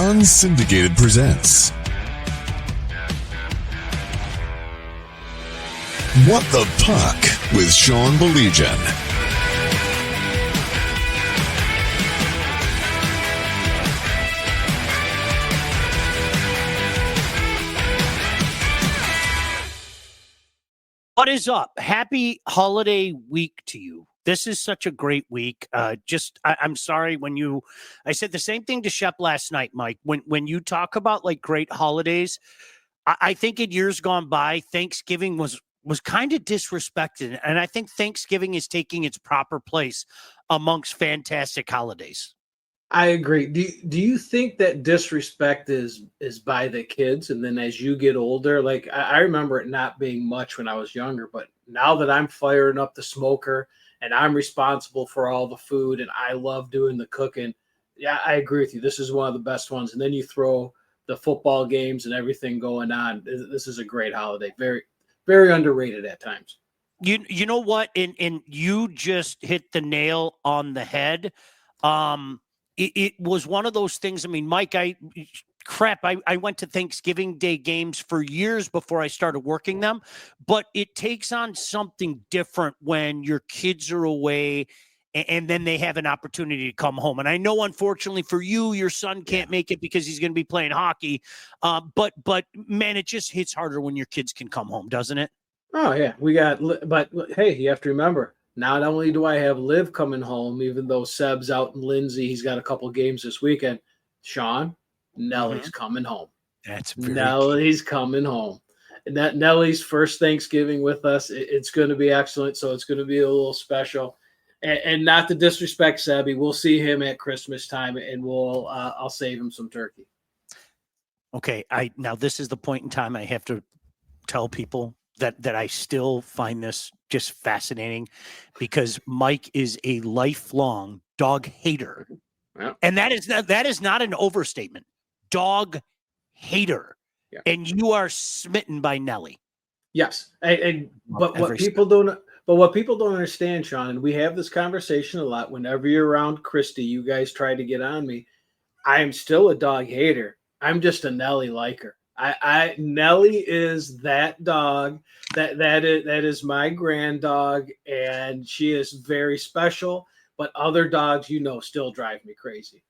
Unsyndicated presents What the Puck with Sean Baligian. What is up? Happy holiday week to you. This is such a great week. I'm sorry I said the same thing to Shep last night, Mike. When you talk about like great holidays, I think in years gone by, Thanksgiving was kind of disrespected. And I think Thanksgiving is taking its proper place amongst fantastic holidays. I agree. Do you think that disrespect is by the kids, and then as you get older, like I remember it not being much when I was younger, but now that I'm firing up the smoker and I'm responsible for all the food and I love doing the cooking, yeah, I agree with you. This is one of the best ones. And then you throw the football games and everything going on. This is a great holiday. Very, very underrated at times. You know what? And you just hit the nail on the head. It was one of those things. I mean, Mike, I went to Thanksgiving Day games for years before I started working them, but it takes on something different when your kids are away and then they have an opportunity to come home. And I know, unfortunately for you, your son can't make it because he's going to be playing hockey. But man, it just hits harder when your kids can come home, doesn't it? Oh yeah, but hey, you have to remember, not only do I have Liv coming home, even though Seb's out in Lindsay, he's got a couple games this weekend. Sean, Nellie's coming home. Nellie's coming home. And that Nellie's first Thanksgiving with us. It's going to be excellent. So it's going to be a little special. And not to disrespect Sebby, we'll see him at Christmas time, and I'll save him some turkey. Okay, now this is the point in time I have to tell people that I still find this just fascinating, because Mike is a lifelong dog hater. Yeah. And that is not an overstatement. Dog hater. Yeah. And you are smitten by Nellie. Yes. But what people don't understand, Sean, and we have this conversation a lot whenever you're around Christy, you guys try to get on me. I am still a dog hater. I'm just a Nellie liker. Nellie is that dog that is my grand dog, and she is very special. But other dogs, still drive me crazy.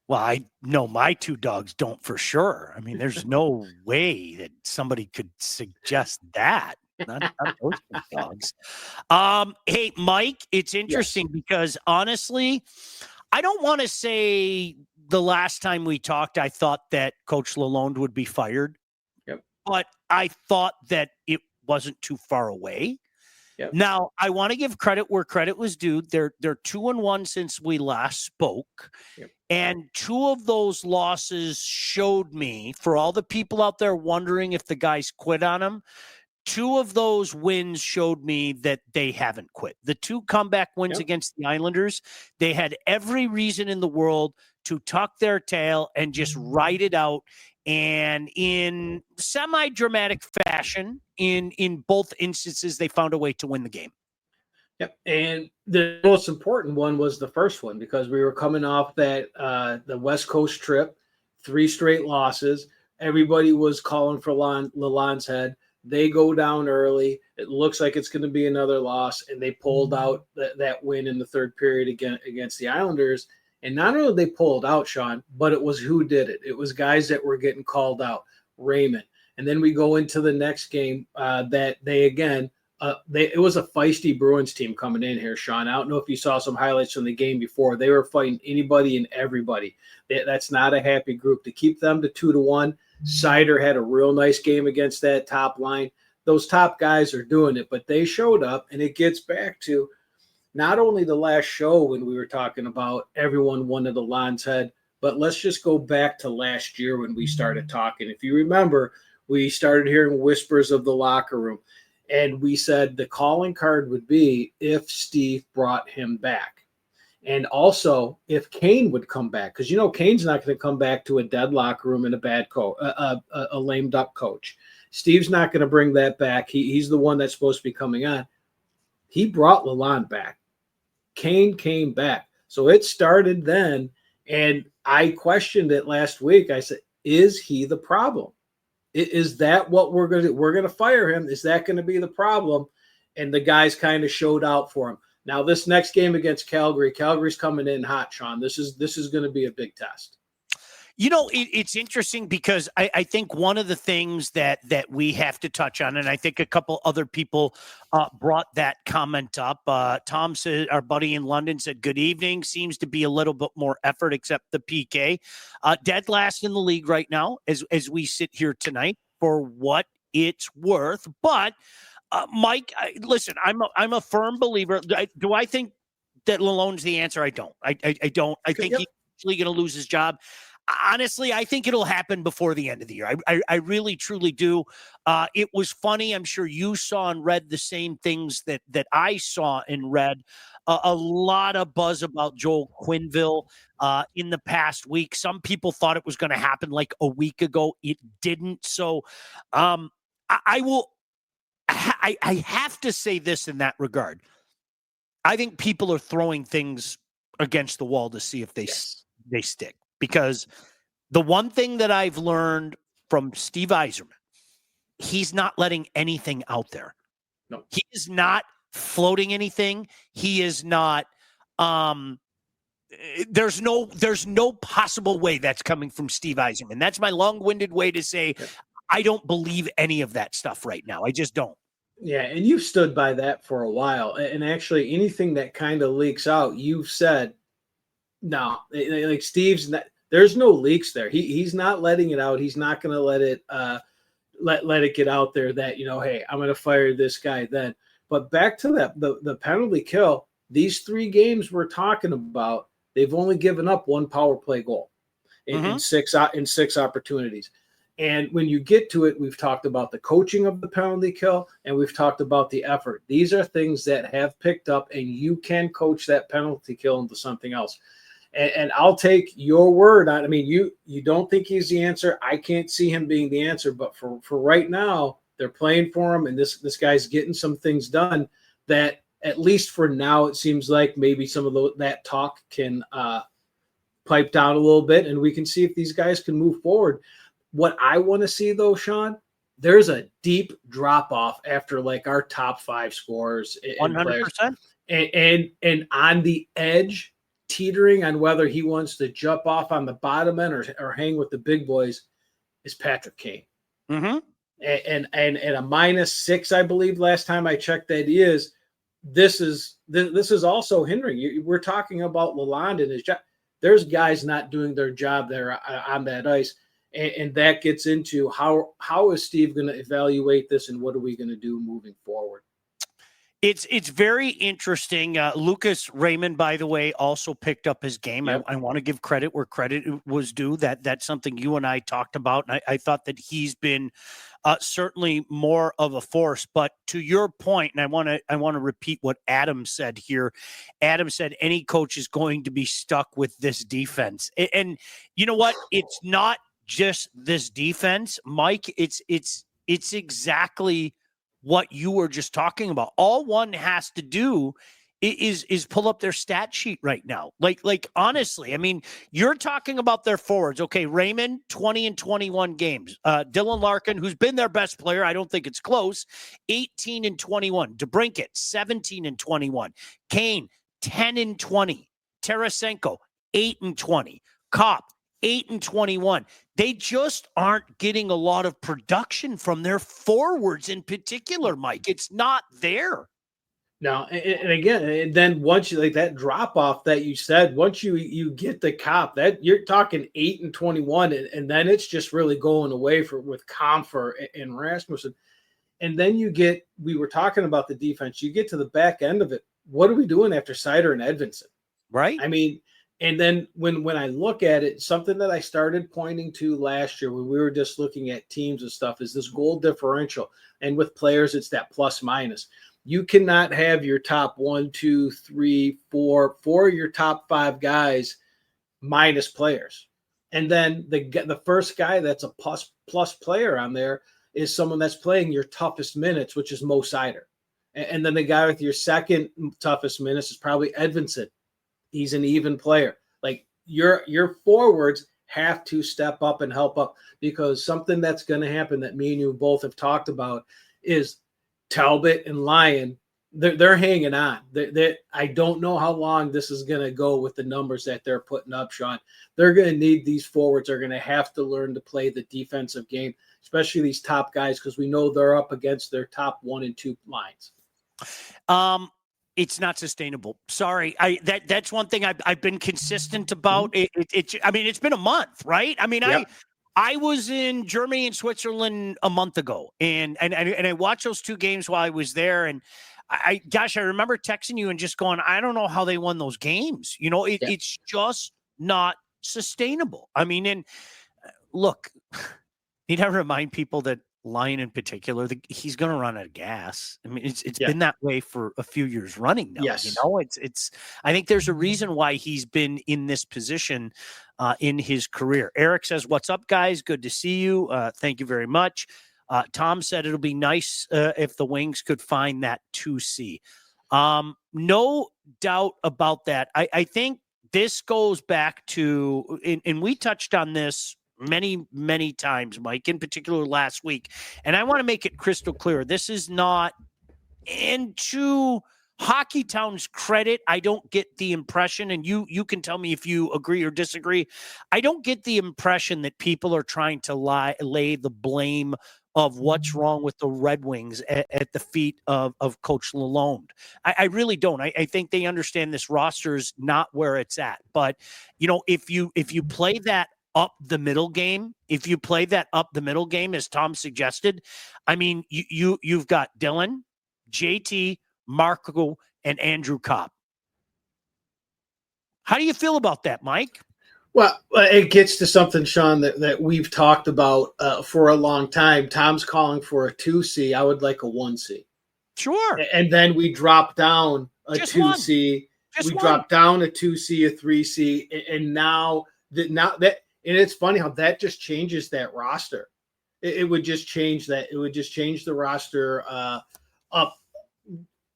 Well, I know my two dogs don't for sure. I mean, there's no way that somebody could suggest that. Not those two dogs. Hey, Mike, it's interesting because honestly, I don't want to say the last time we talked, I thought that Coach Lalonde would be fired. Yep. But I thought that it wasn't too far away. Yep. Now, I want to give credit where credit was due. They're 2-1 since we last spoke. Yep. And two of those losses showed me, for all the people out there wondering if the guys quit on him, two of those wins showed me that they haven't quit. The two comeback wins against the Islanders, they had every reason in the world to tuck their tail and just ride it out. And in semi-dramatic fashion, in both instances, they found a way to win the game. Yep. And the most important one was the first one, because we were coming off that the West Coast trip, 3 straight losses. Everybody was calling for Lalonde's head. They go down early. It looks like it's going to be another loss, and they pulled out that win in the third period against the Islanders. And not only did they pulled out, Sean, but it was who did it. It was guys that were getting called out, Raymond. And then we go into the next game that they again. It was a feisty Bruins team coming in here, Sean. I don't know if you saw some highlights from the game before. They were fighting anybody and everybody. That's not a happy group. To keep them to 2-1, Seider had a real nice game against that top line. Those top guys are doing it, but they showed up, and it gets back to not only the last show when we were talking about everyone wanted Lalonde's head, but let's just go back to last year when we started talking. If you remember, we started hearing whispers of the locker room. And we said the calling card would be if Steve brought him back. And also if Kane would come back. Because, Kane's not going to come back to a dead locker room and a bad coach, a lame duck coach. Steve's not going to bring that back. He's the one that's supposed to be coming on. He brought Lalonde back. Kane came back. So it started then. And I questioned it last week. I said, is he the problem? Is that what we're going to do? We're going to fire him. Is that going to be the problem? And the guys kind of showed out for him. Now, this next game against Calgary's coming in hot, Sean. This is going to be a big test. It's interesting because I think one of the things that we have to touch on, and I think a couple other people brought that comment up. Tom said, our buddy in London said, good evening. Seems to be a little bit more effort, except the PK. Dead last in the league right now as we sit here tonight for what it's worth. But Mike, listen, I'm a firm believer. Do I think that Lalonde's the answer? I don't. I don't. I think he's actually going to lose his job. Honestly, I think it'll happen before the end of the year. I really, truly do. It was funny. I'm sure you saw and read the same things that I saw and read. A lot of buzz about Joel Quenneville in the past week. Some people thought it was going to happen like a week ago. It didn't. So I have to say this in that regard. I think people are throwing things against the wall to see if they stick. Because the one thing that I've learned from Steve Yzerman, he's not letting anything out there. No. He is not floating anything. He is not there's no possible way that's coming from Steve Yzerman. That's my long-winded way to say I don't believe any of that stuff right now. I just don't. Yeah, and you've stood by that for a while. And actually anything that kind of leaks out, you've said, no, like Steve's not, there's no leaks there. He's not letting it out. He's not going to let it let it get out there that, hey, I'm going to fire this guy then. But back to that, the penalty kill, these 3 games we're talking about, they've only given up 1 power play goal in 6 opportunities. And when you get to it, we've talked about the coaching of the penalty kill, and we've talked about the effort. These are things that have picked up, and you can coach that penalty kill into something else. And I'll take your word on. I mean, you don't think he's the answer. I can't see him being the answer. But for right now, they're playing for him, and this guy's getting some things done that, at least for now, it seems like maybe some of that talk can pipe down a little bit, and we can see if these guys can move forward. What I want to see, though, Sean, there's a deep drop off after like our top 5 scorers. 100%. And on the edge, teetering on whether he wants to jump off on the bottom end or hang with the big boys, is Patrick Kane. Mm-hmm. And a -6, I believe, last time I checked, that is. This is also hindering. We're talking about Lalonde and his job. There's guys not doing their job there on that ice. And that gets into how is Steve going to evaluate this, and what are we going to do moving forward? It's very interesting. Lucas Raymond, by the way, also picked up his game. Yep. I want to give credit where credit was due. That's something you and I talked about, and I thought that he's been certainly more of a force. But to your point, and I want to repeat what Adam said here. Adam said any coach is going to be stuck with this defense, and you know what? It's not just this defense, Mike. It's exactly what you were just talking about. All one has to do is pull up their stat sheet right now. Like honestly, I mean, you're talking about their forwards. Okay, Raymond, 20 and 21 games. Dylan Larkin, who's been their best player, I don't think it's close, 18 and 21. DeBrincat, 17 and 21. Kane, 10 and 20. Tarasenko, 8 and 20. Kopp, 8 and 21. They just aren't getting a lot of production from their forwards in particular, Mike. It's not there. No, and again, and then once you like that drop off that you said, once you get the Kopp, that you're talking 8 and 21, and then it's just really going away with Comfer and Rasmussen. And then we were talking about the defense. You get to the back end of it. What are we doing after Seider and Edvinsson? Right. I mean, and then when I look at it, something that I started pointing to last year when we were just looking at teams and stuff is this goal differential. And with players, it's that plus minus. You cannot have your top 1, 2, 3, 4 of your top 5 guys minus players. And then the first guy that's a plus player on there is someone that's playing your toughest minutes, which is Mo Seider. And then the guy with your second toughest minutes is probably Edvinsson. He's an even player. Like, your forwards have to step up and help up, because something that's going to happen that me and you both have talked about is Talbot and Lyon. They're hanging on. I don't know how long this is going to go with the numbers that they're putting up, Sean. They're going to need these forwards. Are going to have to learn to play the defensive game, especially these top guys, because we know they're up against their top 1 and 2 lines. It's not sustainable. Sorry. That's one thing I've been consistent about. I mean, it's been a month, right? I mean, yep. I was in Germany and Switzerland a month ago, and I watched those 2 games while I was there, and I remember texting you and just going, I don't know how they won those games. It's just not sustainable. I mean, and look, you gotta remind people that Lyon in particular, he's going to run out of gas. I mean, it's been that way for a few years running now. Yes. It's. I think there's a reason why he's been in this position in his career. Eric says, "What's up, guys? Good to see you. Thank you very much." Tom said it'll be nice if the Wings could find that 2C. No doubt about that. I think this goes back to, and we touched on this many times, Mike, in particular last week. And I want to make it crystal clear. This is not, and to Hockey Town's credit, I don't get the impression, and you can tell me if you agree or disagree, I don't get the impression that people are trying to lay the blame of what's wrong with the Red Wings at the feet of Coach Lalonde. I really don't. I think they understand this roster is not where it's at. But, if you play that up the middle game, as Tom suggested, I mean, you've got Dylan, JT, Marco, and Andrew Copp. How do you feel about that, Mike? Well, it gets to something, Sean, that we've talked about for a long time. Tom's calling for a 2C. I would like a 1C. Sure. And then we drop down a 2C. Drop down a 2C, a 3C, and now that. And it's funny how that just changes that roster. It would just change that. It would just change the roster up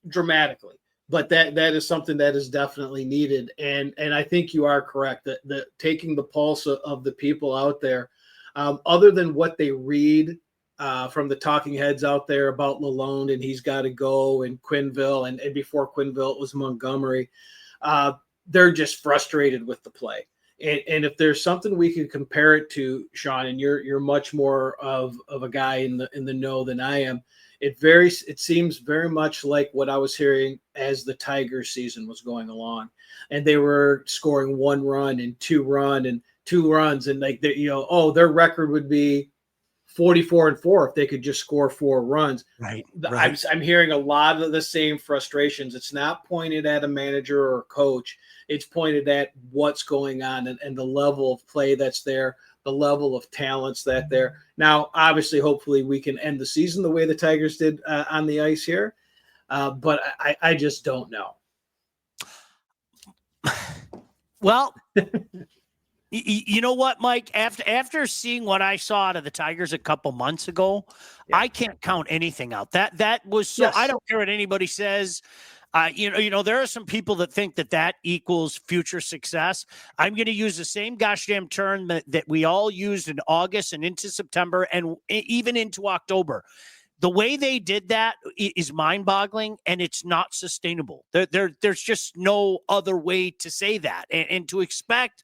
dramatically. But that is something that is definitely needed. And I think you are correct that taking the pulse of the people out there, other than what they read from the talking heads out there about Lalonde and he's got to go, and Quenneville, and before Quenneville it was Montgomery, they're just frustrated with the play. And if there's something we can compare it to, Sean, and you're much more of a guy in the know than I am, it seems very much like what I was hearing as the Tigers season was going along, and they were scoring 1 run and 2 runs, and like their record would be 44-4 if they could just score 4 runs. Right. I'm hearing a lot of the same frustrations. It's not pointed at a manager or a coach. It's pointed at what's going on and the level of play that's there, the level of talents that there. Now, obviously, hopefully we can end the season the way the Tigers did on the ice here. But I just don't know. Well, you know what, Mike? After seeing what I saw out of the Tigers a couple months ago, I can't count anything out. That was so. Yes. I don't care what anybody says. There are some people that think that equals future success. I'm going to use the same gosh damn term that we all used in August and into September and even into October. The way they did that is mind-boggling, and it's not sustainable. There's just no other way to say that, and to expect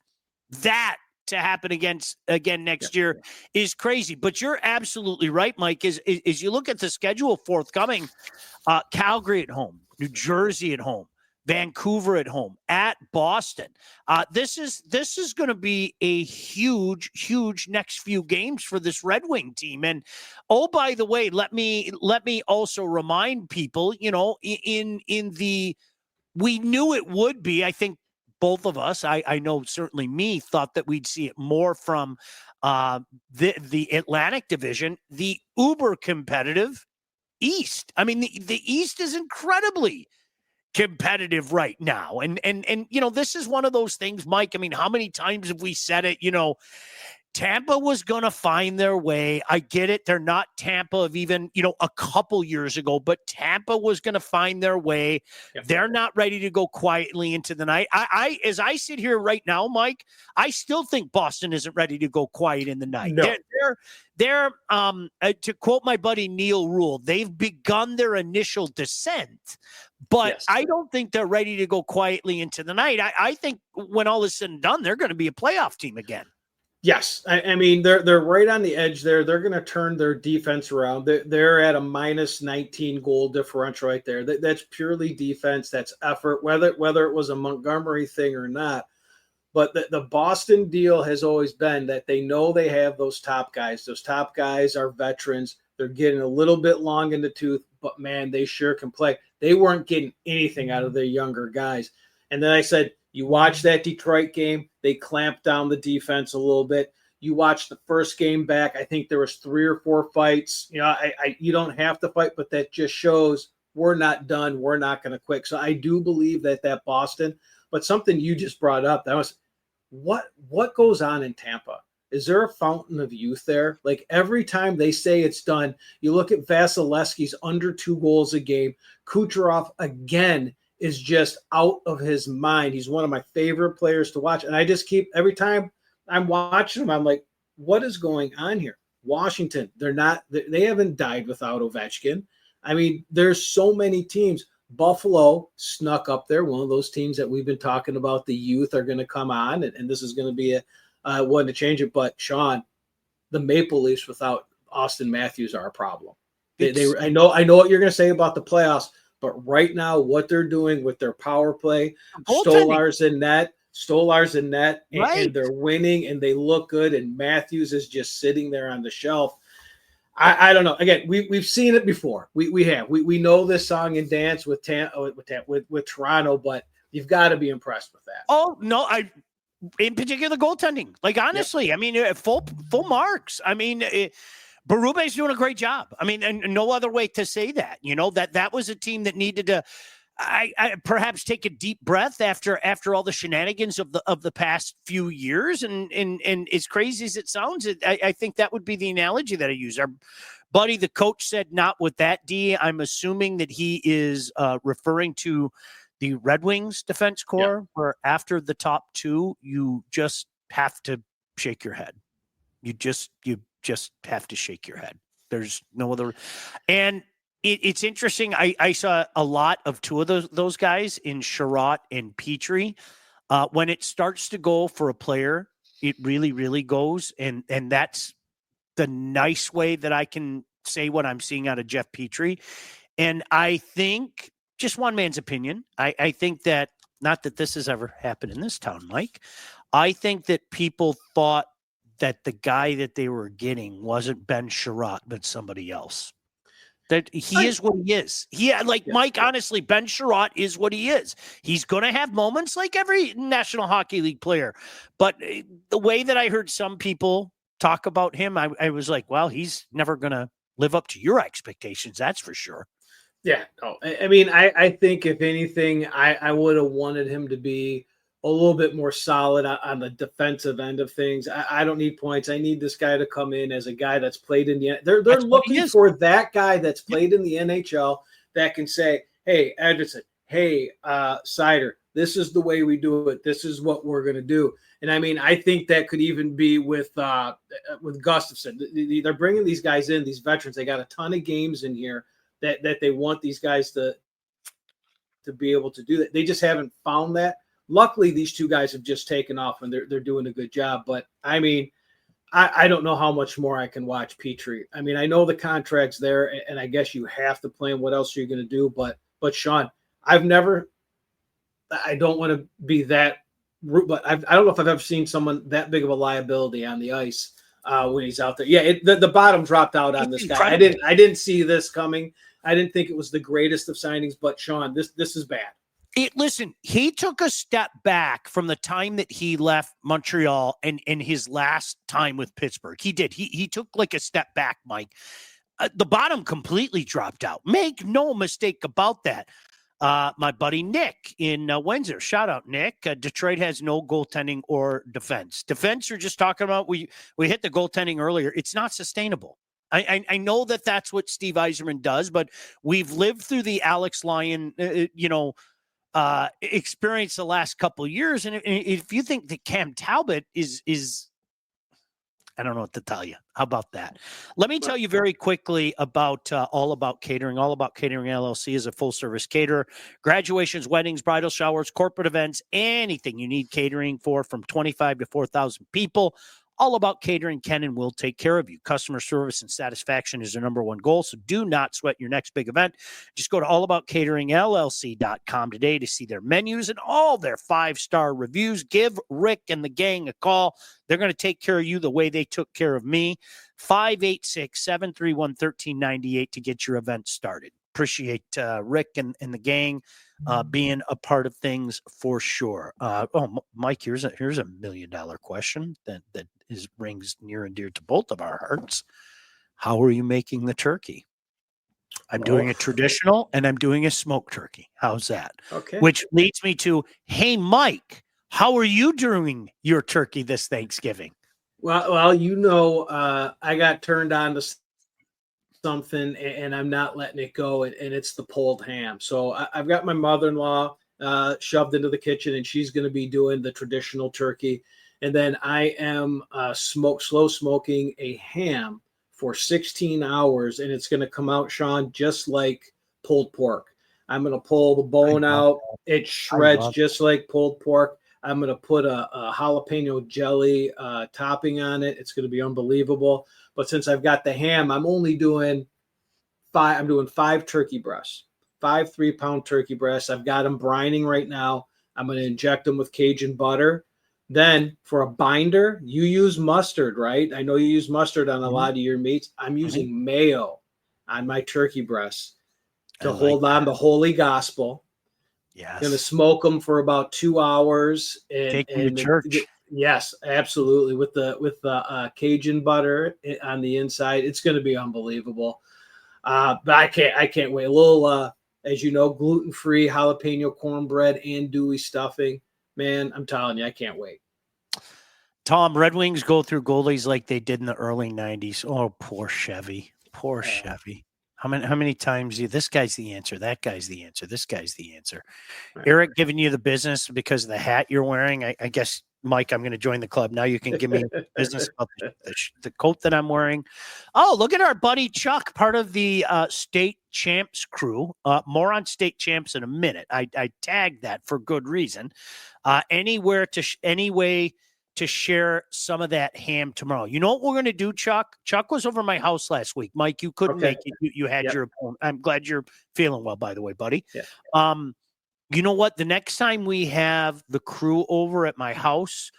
that to happen again next year is crazy. But you're absolutely right, Mike. Is you look at the schedule forthcoming, Calgary at home, New Jersey at home, Vancouver at home, at Boston. This is going to be a huge next few games for this Red Wing team. And by the way, let me also remind people, we knew it would be, I think, both of us, I know certainly me, thought that we'd see it more from the Atlantic Division, the uber competitive East. I mean, the East is incredibly competitive right now. And this is one of those things, Mike. I mean, how many times have we said it? Tampa was going to find their way. I get it. They're not Tampa of even, a couple years ago, but Tampa was going to find their way. Yep. They're not ready to go quietly into the night. As I sit here right now, Mike, I still think Boston isn't ready to go quiet in the night. No. They're to quote my buddy Neil Rule, they've begun their initial descent, but Yes. I don't think they're ready to go quietly into the night. I think when all is said and done, they're going to be a playoff team again. Yes, I mean they're right on the edge there. They're going to turn their defense around. They're at a minus 19 goal differential right there. That's purely defense. That's effort, whether it was a Montgomery thing or not. But the Boston deal has always been that they know they have those top guys. Those top guys are veterans. They're getting a little bit long in the tooth, but man, they sure can play. They weren't getting anything out of their younger guys. And then I said, you watch that Detroit game, they clamped down the defense a little bit. You watch the first game back, I think there was 3 or 4 fights. You don't have to fight, but that just shows we're not done. We're not going to quit. So I do believe that Boston, but something you just brought up, that was what goes on in Tampa? Is there a fountain of youth there? Like every time they say it's done, you look at Vasilevsky's under 2 goals a game. Kucherov again is just out of his mind. He's one of my favorite players to watch. And I just every time I'm watching him, I'm like, what is going on here? Washington, they haven't died without Ovechkin. I mean, there's so many teams. Buffalo snuck up there, one of those teams that we've been talking about. The youth are going to come on, and this is going to be a one to change it. But Sean, the Maple Leafs without Austin Matthews are a problem. I know what you're going to say about the playoffs, but right now, what they're doing with their power play, Stolar's in net, and they're winning, and they look good. And Matthews is just sitting there on the shelf. I don't know. Again, we've seen it before. We know this song and dance with Toronto, but you've got to be impressed with that. Oh no, in particular goaltending. Like honestly, yep. I mean, full marks. I mean, Berube's doing a great job. I mean, and no other way to say that. That was a team that needed to. I perhaps take a deep breath after all the shenanigans of the past few years, and as crazy as it sounds, I think that would be the analogy that I use. Our buddy, the coach, said not with that D. I'm assuming that he is referring to the Red Wings defense core, where after the top 2, you just have to shake your head. You just have to shake your head. There's no other, and. It's interesting. I saw a lot of 2 of those guys in Sherratt and Petrie. When it starts to go for a player, it really, really goes. And that's the nice way that I can say what I'm seeing out of Jeff Petrie. And I think, just one man's opinion, I think that, not that this has ever happened in this town, Mike, I think that people thought that the guy that they were getting wasn't Ben Sherratt, but somebody else. That he is what he is. Mike, honestly, Ben Sherratt is what he is. He's going to have moments like every National Hockey League player. But the way that I heard some people talk about him, I was like, well, he's never going to live up to your expectations. That's for sure. Yeah. No, I mean, I think if anything, I would have wanted him to be a little bit more solid on the defensive end of things. I don't need points. I need this guy to come in as a guy that's played in the – they're looking for that guy that's played in the NHL that can say, hey, Edgerton, hey, Sider, this is the way we do it. This is what we're going to do. And, I mean, I think that could even be with Gustafsson. They're bringing these guys in, these veterans. They got a ton of games in here that they want these guys to be able to do that. They just haven't found that. Luckily, these 2 guys have just taken off and they're doing a good job. But, I mean, I don't know how much more I can watch Petrie. I mean, I know the contract's there, and I guess you have to play him. What else are you going to do? But Sean, I don't want to be that – but I don't know if I've ever seen someone that big of a liability on the ice when he's out there. Yeah, the bottom dropped out on this guy. I didn't see this coming. I didn't think it was the greatest of signings. But, Sean, this is bad. Listen, he took a step back from the time that he left Montreal and his last time with Pittsburgh. He did. He took like a step back, Mike. The bottom completely dropped out. Make no mistake about that. My buddy Nick in Windsor. Shout out, Nick. Detroit has no goaltending or defense. Defense, you're just talking about. We hit the goaltending earlier. It's not sustainable. I know that's what Steve Yzerman does, but we've lived through the Alex Lyon, experience the last couple of years. And if you think that Cam Talbot is I don't know what to tell you. How about that? Let me tell you very quickly about All About Catering. All About Catering LLC is a full-service caterer. Graduations, weddings, bridal showers, corporate events, anything you need catering for from 25 to 4,000 people. All About Catering can and will take care of you. Customer service and satisfaction is their number one goal, so do not sweat your next big event. Just go to allaboutcateringllc.com today to see their menus and all their 5-star reviews. Give Rick and the gang a call. They're going to take care of you the way they took care of me. 586-731-1398 to get your event started. Appreciate Rick and the gang being a part of things for sure. Mike, here's a $1 million question that rings near and dear to both of our hearts. How are you making the turkey? I'm doing a traditional and I'm doing a smoked turkey. How's that? Okay. Which leads me to, hey, Mike, how are you doing your turkey this Thanksgiving? Well, I got turned on to something and I'm not letting it go, and it's the pulled ham. So I've got my mother-in-law shoved into the kitchen, and she's going to be doing the traditional turkey. And then I am slow smoking a ham for 16 hours, and it's going to come out, Sean, just like pulled pork. I'm going to pull the bone out. It shreds just like pulled pork. I'm going to put a jalapeno jelly topping on it. It's going to be unbelievable. But since I've got the ham, I'm only doing 5. I'm doing 5 turkey breasts, 5 3-pound turkey breasts. I've got them brining right now. I'm going to inject them with Cajun butter. Then for a binder, you use mustard, right? I know you use mustard on a lot of your meats. I'm using mayo on my turkey breasts to hold on the Holy Gospel. Yes. Going to smoke them for about 2 hours. Take them to church. Yes, absolutely. With the Cajun butter on the inside, it's going to be unbelievable. But I can't wait. A little, as you know, gluten-free jalapeno cornbread and Dewey stuffing. Man, I'm telling you, I can't wait. Tom, Red Wings go through goalies like they did in the early 90s. Oh, poor Chevy. Poor Chevy. How many times this guy's the answer, that guy's the answer, this guy's the answer. Right. Eric giving you the business because of the hat you're wearing. I guess, Mike, I'm going to join the club. Now you can give me business about the coat that I'm wearing. Oh, look at our buddy Chuck, part of the state champs crew. More on state champs in a minute. I tagged that for good reason. Any way to share some of that ham tomorrow. You know what we're going to do, Chuck? Chuck was over my house last week. Mike, you couldn't make it. You had your opponent. I'm glad you're feeling well, by the way, buddy. Yeah. You know what? The next time we have the crew over at my house,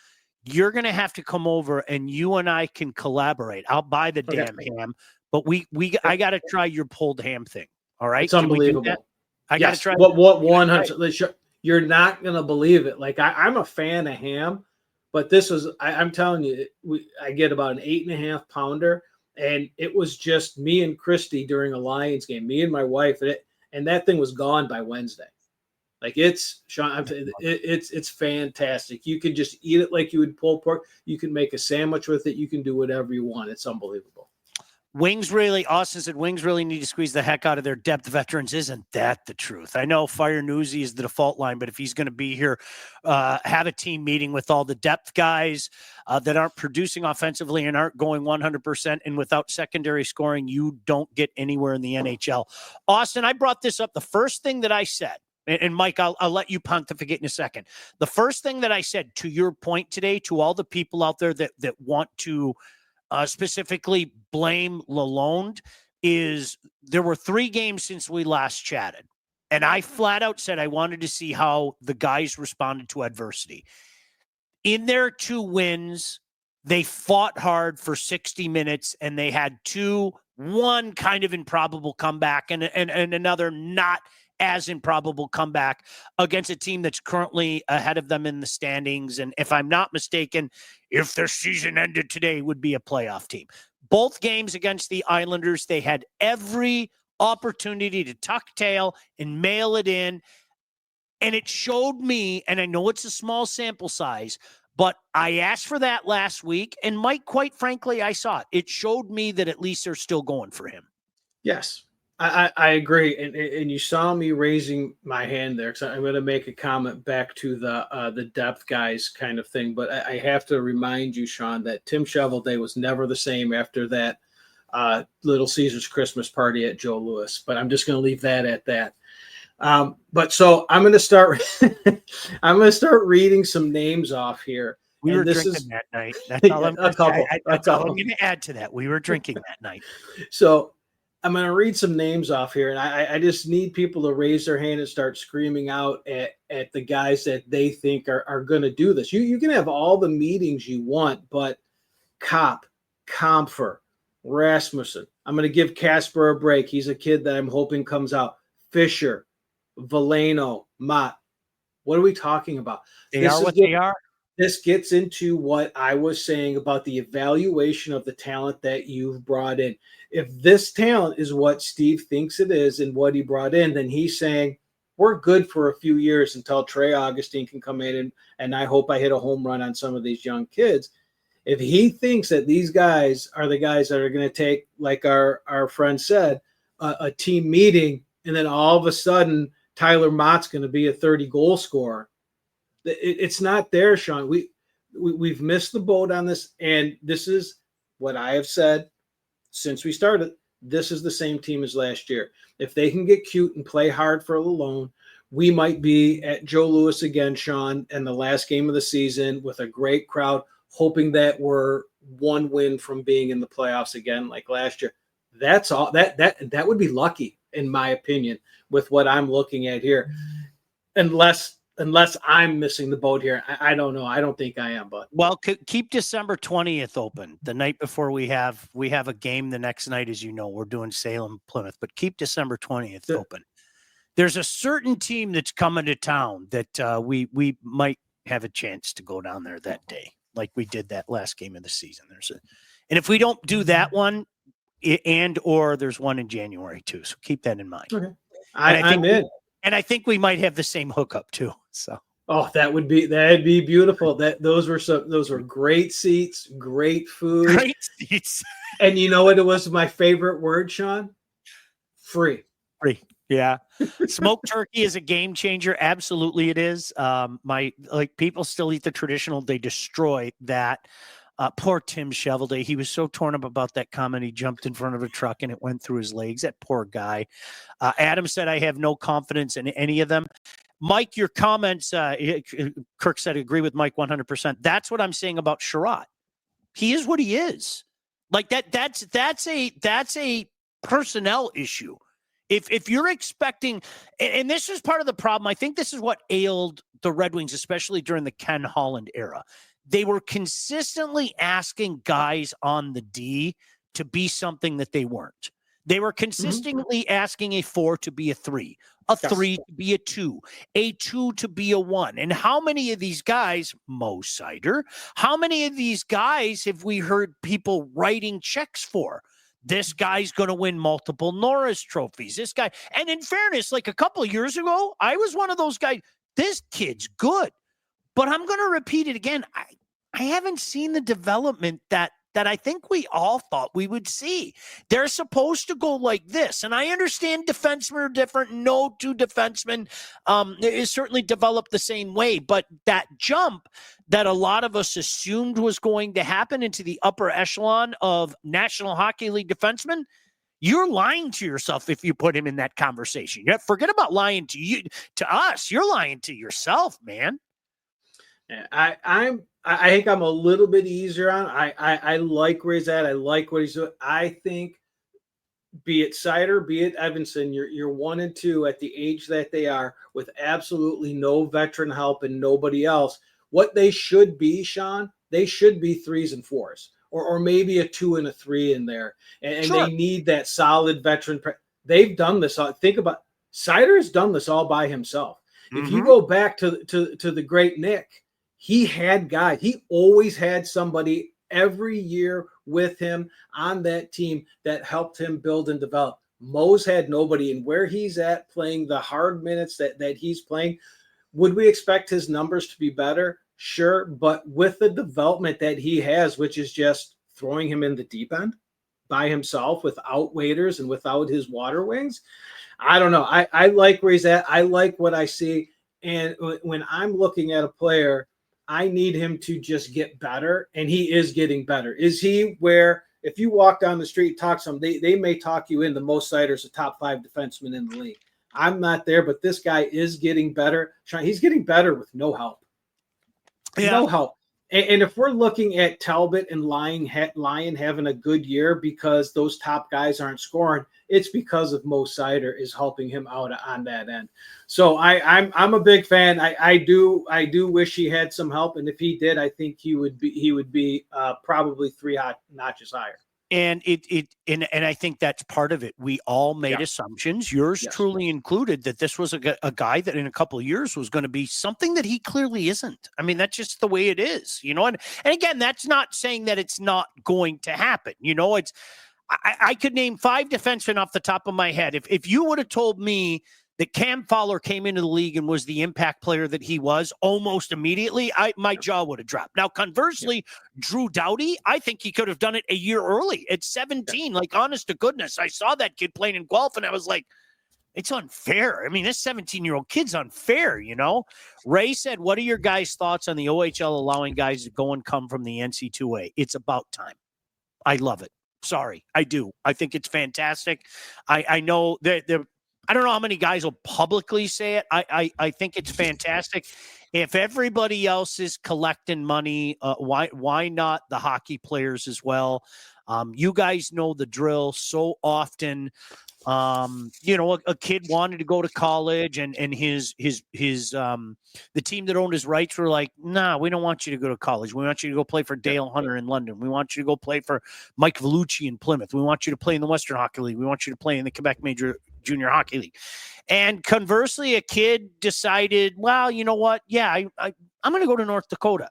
you're going to have to come over and you and I can collaborate. I'll buy the damn ham, but I got to try your pulled ham thing. All right. It's unbelievable. I got to try. What 100? You're not going to believe it. Like I'm a fan of ham, but this was, I'm telling you, I get about an 8.5 pounder, and it was just me and Christy during a Lions game, me and my wife, and that thing was gone by Wednesday. Like it's fantastic. You can just eat it like you would pulled pork. You can make a sandwich with it. You can do whatever you want. It's unbelievable. Austin said Wings really need to squeeze the heck out of their depth veterans. Isn't that the truth? I know Fire Newsy is the default line, but if he's going to be here, have a team meeting with all the depth guys that aren't producing offensively and aren't going 100%. And without secondary scoring, you don't get anywhere in the NHL. Austin, I brought this up. The first thing that I said, and Mike, I'll let you pontificate in a second. The first thing that I said, to your point today, to all the people out there that want to specifically blame Lalonde, is there were 3 games since we last chatted. And I flat out said I wanted to see how the guys responded to adversity. In their 2 wins, they fought hard for 60 minutes and they had one kind of improbable comeback and another not as improbable comeback against a team that's currently ahead of them in the standings. And if I'm not mistaken, if their season ended today, would be a playoff team. Both games against the Islanders, they had every opportunity to tuck tail and mail it in. And it showed me, and I know it's a small sample size, but I asked for that last week. And Mike, quite frankly, I saw it. It showed me that at least they're still going for him. Yes, I agree. And you saw me raising my hand there, because I'm going to make a comment back to the depth guys kind of thing. But I have to remind you, Sean, that Tim Shovelday was never the same after that Little Caesars Christmas party at Joe Louis. But I'm just going to leave that at that. But so I'm going to start. I'm going to start reading some names off here. We were drinking that night. That's all I'm going to add to that. We were drinking that night. So I'm going to read some names off here, and I just need people to raise their hand and start screaming out at the guys that they think are going to do this. You can have all the meetings you want, but Kopp, Kampfer, Rasmussen. I'm going to give Casper a break. He's a kid that I'm hoping comes out. Fisher, Veleno, Mott. What are we talking about? They are. This gets into what I was saying about the evaluation of the talent that you've brought in. If this talent is what Steve thinks it is and what he brought in, then he's saying we're good for a few years until Trey Augustine can come in and I hope I hit a home run on some of these young kids. If he thinks that these guys are the guys that are going to take, like our friend said, a team meeting, and then all of a sudden Tyler Mott's going to be a 30-goal scorer. It's not there, Sean. We've missed the boat on this, and this is what I have said since we started. This is the same team as last year. If they can get cute and play hard for Lalonde, we might be at Joe Louis again, Sean, in the last game of the season with a great crowd, hoping that we're one win from being in the playoffs again like last year. That's all. That would be lucky, in my opinion, with what I'm looking at here. Unless I'm missing the boat here. I don't know. I don't think I am, but well, keep December 20th open. The night before we have a game the next night, as you know, we're doing Salem, Plymouth, but keep December 20th open. There's a certain team that's coming to town that we might have a chance to go down there that day, like we did that last game of the season. And if we don't do that one, or there's one in January too. So keep that in mind. Okay. I'm in. And I think we might have the same hookup too. So, that'd be beautiful. Those were great seats, great food, great seats. And you know what? It was my favorite word, Sean. Free. Yeah. Smoked turkey is a game changer. Absolutely, it is. People still eat the traditional. They destroy that. Poor Tim Shovelday. He was so torn up about that comment. He jumped in front of a truck and it went through his legs. That poor guy. Adam said, I have no confidence in any of them. Mike, your comments, Kirk said, agree with Mike 100%. That's what I'm saying about Sherratt. He is what he is. Like that's a personnel issue. If you're expecting, and this is part of the problem, I think this is what ailed the Red Wings, especially during the Ken Holland era. They were consistently asking guys on the D to be something that they weren't. They were consistently asking a 4 to be a 3, a 3 to be a 2, a 2 to be a 1. And how many of these guys, Mo Sider, how many of these guys have we heard people writing checks for? This guy's going to win multiple Norris trophies. This guy, and in fairness, like a couple of years ago, I was one of those guys. This kid's good. But I'm going to repeat it again. I haven't seen the development that I think we all thought we would see. They're supposed to go like this. And I understand defensemen are different. No two defensemen is certainly developed the same way. But that jump that a lot of us assumed was going to happen into the upper echelon of National Hockey League defensemen, you're lying to yourself if you put him in that conversation. Forget about lying to us. You're lying to yourself, man. I think I'm a little bit easier on. I like where he's at. I like what he's doing. I think, be it Sider, be it Evanson, you're 1 and 2 at the age that they are, with absolutely no veteran help and nobody else. What they should be, Sean, they should be 3s and 4s, or maybe a 2 and a 3 in there. And sure, they need that solid veteran. They've done this. Think about Sider has done this all by himself. If you go back to the great Nick, he had guys. He always had somebody every year with him on that team that helped him build and develop. Mo's had nobody, and where he's at playing the hard minutes that he's playing, would we expect his numbers to be better? Sure, but with the development that he has, which is just throwing him in the deep end by himself without waiters and without his water wings, I don't know. I like where he's at. I like what I see. And when I'm looking at a player, I need him to just get better, and he is getting better. Is he where if you walk down the street, talk to them, they may talk you into Mo Seider's a top 5 defenseman in the league. I'm not there, but this guy is getting better. He's getting better with no help. Yeah. No help. And if we're looking at Talbot and Lyon having a good year because those top guys aren't scoring, it's because of Mo Seider is helping him out on that end. So I'm a big fan. I do wish he had some help, and if he did, I think he would be probably 3 notches higher. And and I think that's part of it. We all made assumptions, yours truly included, that this was a guy that in a couple of years was going to be something that he clearly isn't. I mean, that's just the way it is, you know. And again, that's not saying that it's not going to happen. You know, it's I could name 5 defensemen off the top of my head. If you would have told me that Cam Fowler came into the league and was the impact player that he was almost immediately, my jaw would have dropped. Now, conversely, Drew Doughty, I think he could have done it a year early at 17. Like, honest to goodness, I saw that kid playing in Guelph, and I was like, it's unfair. I mean, this 17-year-old kid's unfair, you know? Ray said, what are your guys' thoughts on the OHL allowing guys to go and come from the NC2A? It's about time. I love it. Sorry, I do. I think it's fantastic. I know that I don't know how many guys will publicly say it. I think it's fantastic. If everybody else is collecting money, why not the hockey players as well? You guys know the drill. So often, you know, a kid wanted to go to college, and his the team that owned his rights were like, nah, we don't want you to go to college. We want you to go play for Dale Hunter in London. We want you to go play for Mike Vellucci in Plymouth. We want you to play in the Western Hockey League. We want you to play in the Quebec Junior Hockey League. And conversely, a kid decided, well, you know what? Yeah, I'm going to go to North Dakota.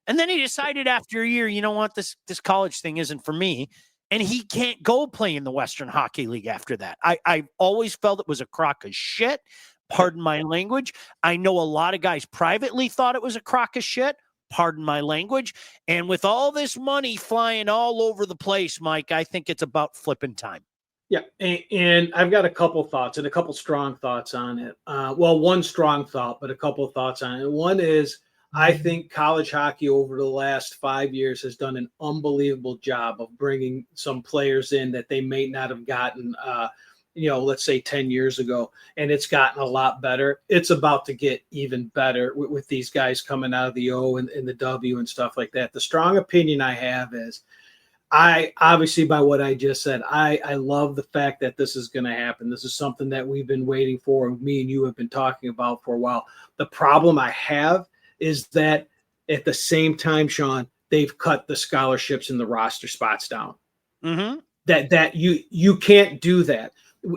And then he decided after a year, you know what? This college thing isn't for me. And he can't go play in the Western Hockey League after that. I've always felt it was a crock of shit. Pardon my language. I know a lot of guys privately thought it was a crock of shit. Pardon my language. And with all this money flying all over the place, Mike, I think it's about flipping time. Yeah, and I've got a couple thoughts and a couple strong thoughts on it. Well, one strong thought, but a couple of thoughts on it. One is I think college hockey over the last 5 years has done an unbelievable job of bringing some players in that they may not have gotten, you know, let's say 10 years ago, and it's gotten a lot better. It's about to get even better with these guys coming out of the O and the W and stuff like that. The strong opinion I have is obviously by what I just said, I love the fact that this is going to happen. This is something that we've been waiting for, and me and you have been talking about for a while. The problem I have is that at the same time, Sean, they've cut the scholarships and the roster spots down. Mm-hmm. That you can't do that.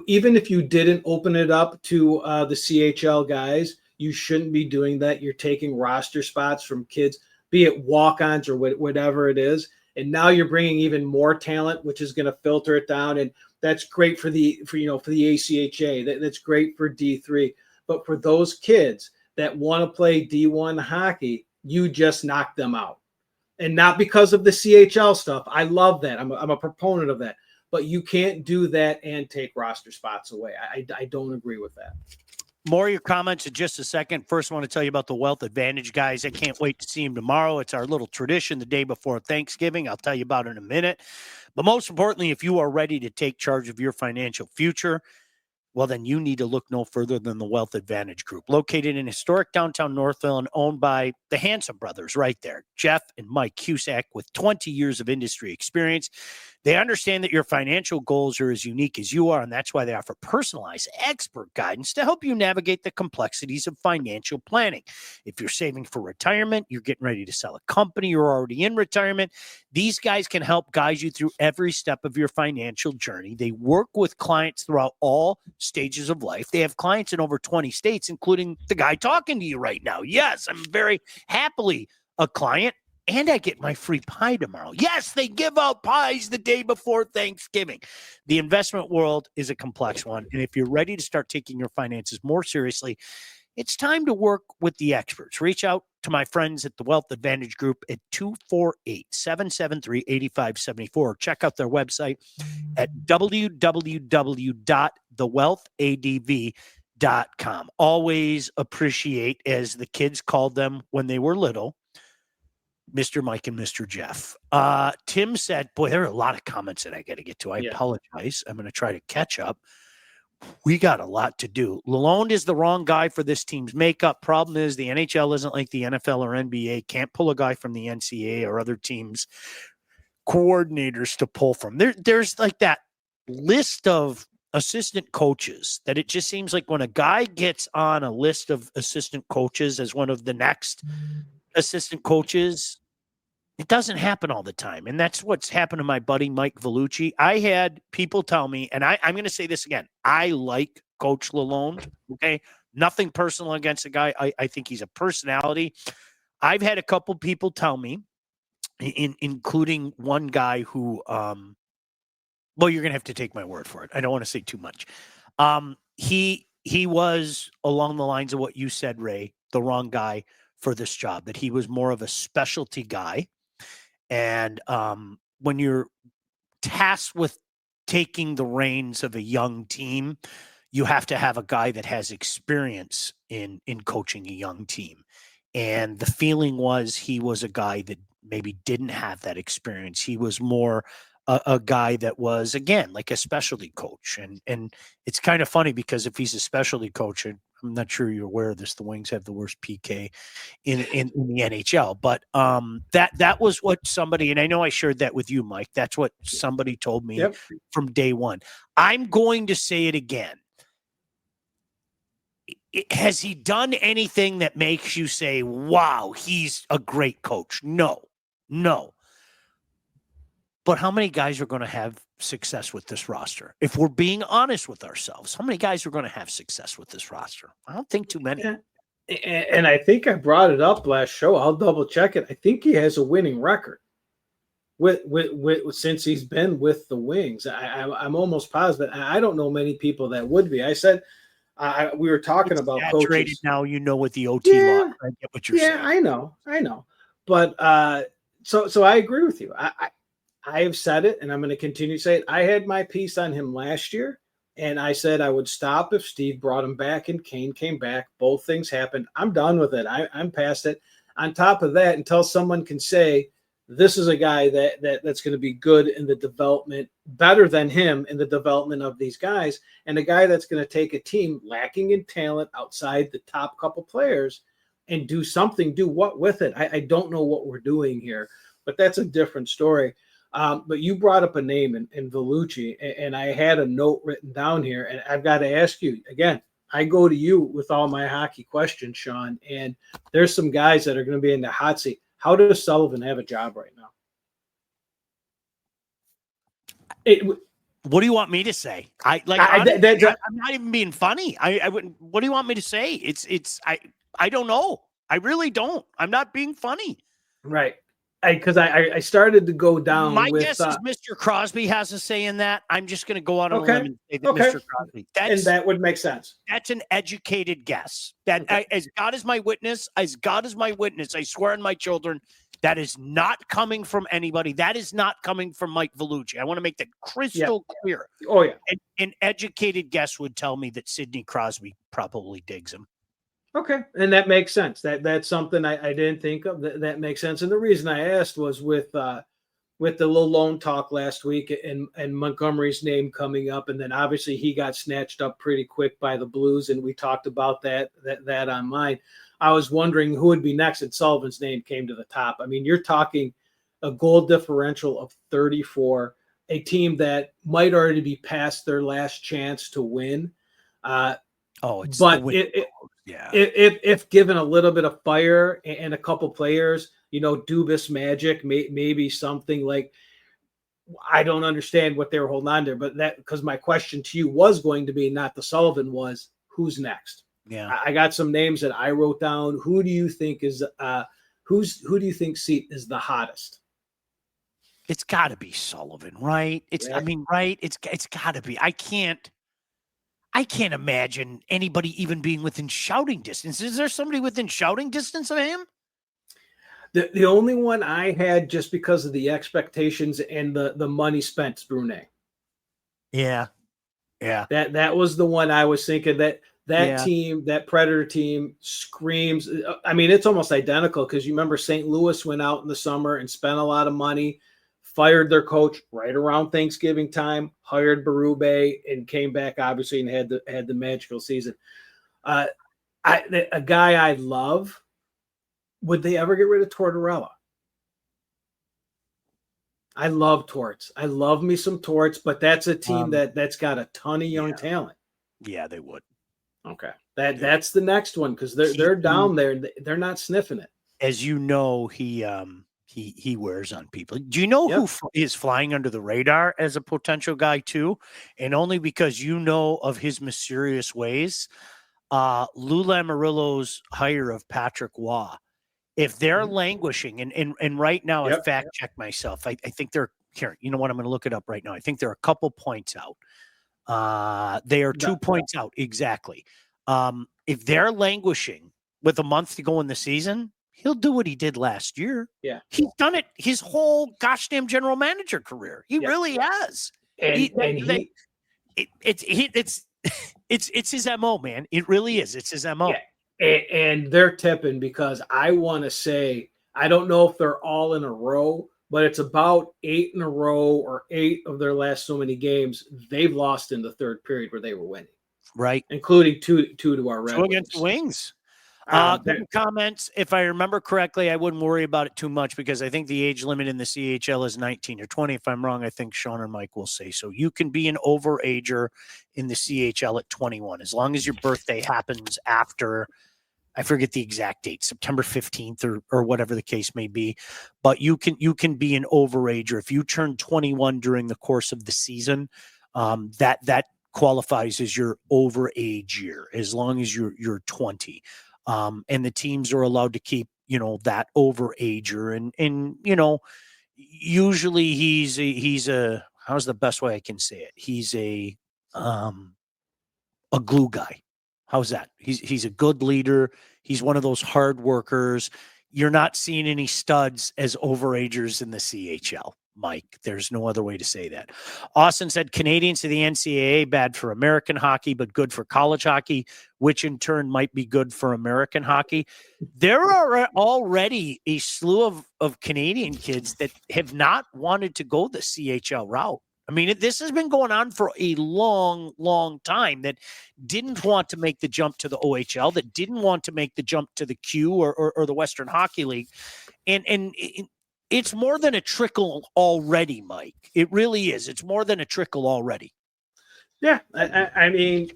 Even if you didn't open it up to the CHL guys, you shouldn't be doing that. You're taking roster spots from kids, be it walk-ons or whatever it is. And now you're bringing even more talent, which is going to filter it down. And that's great for the ACHA. That's great for D3. But for those kids that want to play D1 hockey, you just knock them out. And not because of the CHL stuff. I love that. I'm a proponent of that. But you can't do that and take roster spots away. I don't agree with that. More of your comments in just a second. First, I want to tell you about the Wealth Advantage guys. I can't wait to see them tomorrow. It's our little tradition the day before Thanksgiving. I'll tell you about it in a minute. But most importantly, if you are ready to take charge of your financial future, well, then you need to look no further than the Wealth Advantage Group, located in historic downtown Northville and owned by the Handsome brothers right there, Jeff and Mike Cusack, with 20 years of industry experience. They understand that your financial goals are as unique as you are, and that's why they offer personalized expert guidance to help you navigate the complexities of financial planning. If you're saving for retirement, you're getting ready to sell a company, you're already in retirement, these guys can help guide you through every step of your financial journey. They work with clients throughout all stages of life. They have clients in over 20 states, including the guy talking to you right now. Yes, I'm very happily a client and I get my free pie tomorrow. Yes, they give out pies the day before Thanksgiving. The investment world is a complex one. And if you're ready to start taking your finances more seriously, it's time to work with the experts. Reach out to my friends at the Wealth Advantage Group at 248-773-8574. Check out their website at www.thewealthadv.com. Always appreciate, as the kids called them when they were little, Mr. Mike and Mr. Jeff. Tim said, boy, there are a lot of comments that I got to get to. I apologize. I'm going to try to catch up. We got a lot to do. Lalonde is the wrong guy for this team's makeup. Problem is the NHL isn't like the NFL or NBA. Can't pull a guy from the NCAA or other teams' coordinators to pull from. There's like that list of assistant coaches that it just seems like when a guy gets on a list of assistant coaches as one of the next assistant coaches, it doesn't happen all the time. And that's what's happened to my buddy, Mike Vellucci. I had people tell me, and I'm going to say this again, I like Coach Lalonde. Okay. Nothing personal against the guy. I think he's a personality. I've had a couple people tell me, including one guy who, well, you're going to have to take my word for it. I don't want to say too much. He was along the lines of what you said, Ray, the wrong guy for this job, that he was more of a specialty guy. And when you're tasked with taking the reins of a young team, you have to have a guy that has experience in coaching a young team. And the feeling was he was a guy that maybe didn't have that experience. He was more a guy that was, again, like a specialty coach. And it's kind of funny because if he's a specialty coach, and I'm not sure you're aware of this, the Wings have the worst PK in the NHL. But that was what somebody, and I know I shared that with you, Mike. That's what somebody told me from day one. I'm going to say it again. Has he done anything that makes you say, wow, he's a great coach? No. But how many guys are going to have success with this roster? If we're being honest with ourselves, how many guys are going to have success with this roster? I don't think too many. And I think I brought it up last show. I'll double check it. I think he has a winning record with since he's been with the Wings. I'm almost positive. I don't know many people that would be. I said we were talking about coaches now. You know, with the OT law, I get what you're saying. I know. But so I agree with you. I have said it, and I'm going to continue to say it. I had my piece on him last year, and I said I would stop if Steve brought him back and Kane came back. Both things happened. I'm done with it. I'm past it. On top of that, until someone can say this is a guy that's going to be good in the development, better than him in the development of these guys, and a guy that's going to take a team lacking in talent outside the top couple players and do something, do what with it? I don't know what we're doing here, but that's a different story. But you brought up a name in Vellucci, and I had a note written down here, and I've got to ask you again. I go to you with all my hockey questions, Sean, and there's some guys that are going to be in the hot seat. How does Sullivan have a job right now? What do you want me to say? I'm not even being funny. I wouldn't. What do you want me to say? I don't know. I really don't. I'm not being funny. Right. Because I started to go down. My guess is Mr. Crosby has a say in that. I'm just going to go out on a limb and say that Mr. Crosby. And that would make sense. That's an educated guess. As God is my witness, I swear on my children, that is not coming from anybody. That is not coming from Mike Vellucci. I want to make that crystal clear. Oh, yeah. An educated guess would tell me that Sidney Crosby probably digs him. Okay, and that makes sense. That's something I didn't think of. That makes sense. And the reason I asked was with the Lalonde talk last week and Montgomery's name coming up, and then obviously he got snatched up pretty quick by the Blues, and we talked about that on mine. I was wondering who would be next, and Sullivan's name came to the top. I mean, you're talking a goal differential of 34, a team that might already be past their last chance to win. If given a little bit of fire and a couple players, Dubas magic, maybe something like, I don't understand what they were holding on to, but that, because my question to you was going to be not the Sullivan, was who's next? Yeah. I got some names that I wrote down. Who do you think is who do you think seat is the hottest? It's got to be Sullivan, right? Yeah. I mean, right? It's got to be. I can't imagine anybody even being within shouting distance. Is there somebody within shouting distance of him? The only one I had, just because of the expectations and the money spent, is Brunet. Yeah. Yeah. That was the one I was thinking, that Yeah. team, that Predator team, screams. I mean, it's almost identical, because you remember St. Louis went out in the summer and spent a lot of money, fired their coach right around Thanksgiving time, hired Berube, and came back obviously and had the magical season. A guy I love. Would they ever get rid of Tortorella? I love Torts. I love me some Torts, but that's a team that's got a ton of young talent. Yeah, they would. Okay. That's the next one, because they're down there. They're not sniffing it. As you know, he wears on people. Do you know who is flying under the radar as a potential guy too? And only because you know of his mysterious ways. Lou Lamoriello's hire of Patrick Waugh. If they're languishing, and right now, I fact check myself. I think they're here. You know what? I'm going to look it up right now. I think they're a couple points out. They are 2 points out exactly. If they're languishing with a month to go in the season, he'll do what he did last year. Yeah, he's done it his whole gosh damn general manager career. He really has. It's his MO, man. It really is. It's his MO. Yeah. And they're tipping, because I want to say, I don't know if they're all in a row, but it's about 8 in a row, or 8 of their last so many games they've lost in the third period where they were winning, right? Including two to our Red Wings. Against the Wings. Couple comments. If I remember correctly, I wouldn't worry about it too much, because I think the age limit in the CHL is 19 or 20. If I'm wrong, I think Sean or Mike will say so. You can be an overager in the CHL at 21, as long as your birthday happens after, I forget the exact date, September 15th or whatever the case may be. But you can be an overager if you turn 21 during the course of the season. That qualifies as your overage year, as long as you're 20. And the teams are allowed to keep, that overager. And usually he's a, how's the best way I can say it? He's a glue guy. How's that? He's a good leader. He's one of those hard workers. You're not seeing any studs as overagers in the CHL, Mike. There's no other way to say that. Austin said Canadians to the NCAA, bad for American hockey, but good for college hockey, which in turn might be good for American hockey. There are already a slew of Canadian kids that have not wanted to go the CHL route. I mean, this has been going on for a long, long time, that didn't want to make the jump to the OHL, that didn't want to make the jump to the Q or the Western Hockey League. And it's more than a trickle already, Mike. It really is. It's more than a trickle already. Yeah. I mean,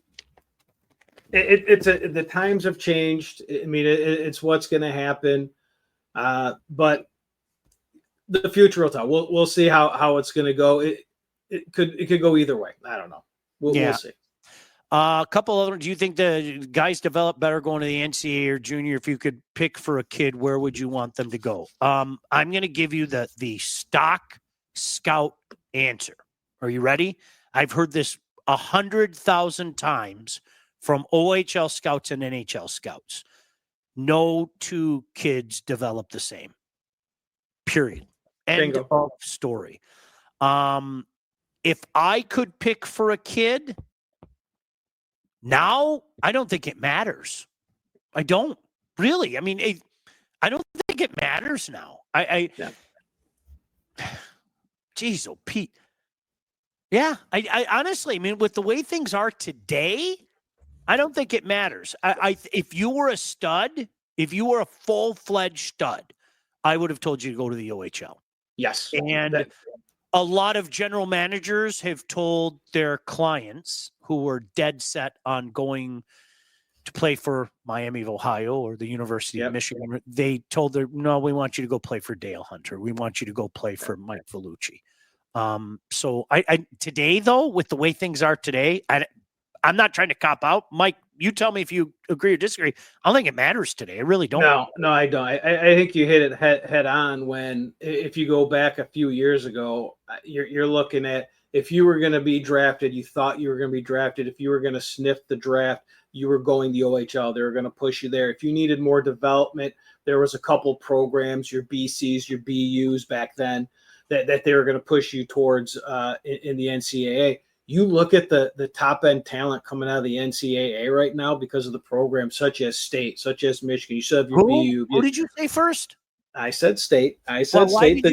the times have changed. I mean, it's what's going to happen. But the future will tell. We'll see how it's going to go. It could go either way. I don't know. We'll see. A couple other. Do you think the guys develop better going to the NCAA or junior? If you could pick for a kid, where would you want them to go? I'm going to give you the stock scout answer. Are you ready? I've heard this 100,000 times from OHL scouts and NHL scouts. No two kids develop the same. Period. End of story. If I could pick for a kid now, I don't think it matters. I don't really. I mean, I don't think it matters now. Geez, oh Pete. Yeah, I honestly, I mean, with the way things are today, I don't think it matters. If you were a stud, if you were a full-fledged stud, I would have told you to go to the OHL. Yes. And a lot of general managers have told their clients who were dead set on going to play for Miami of Ohio or the University of Michigan. They told them, no, we want you to go play for Dale Hunter. We want you to go play for Mike Vellucci. So I today, though, with the way things are today, I'm not trying to cop out. Mike, you tell me if you agree or disagree. I don't think it matters today. I really don't. No, I don't. I think you hit it head on when, if you go back a few years ago, you're looking at, if you were going to be drafted, you thought you were going to be drafted. If you were going to sniff the draft, you were going the OHL. They were going to push you there. If you needed more development, there was a couple programs, your BCs, your BUs back then, that they were going to push you towards in the NCAA. You look at the top end talent coming out of the NCAA right now because of the program, such as State, such as Michigan. You said your BU. Who did you say first? I said State. I said State.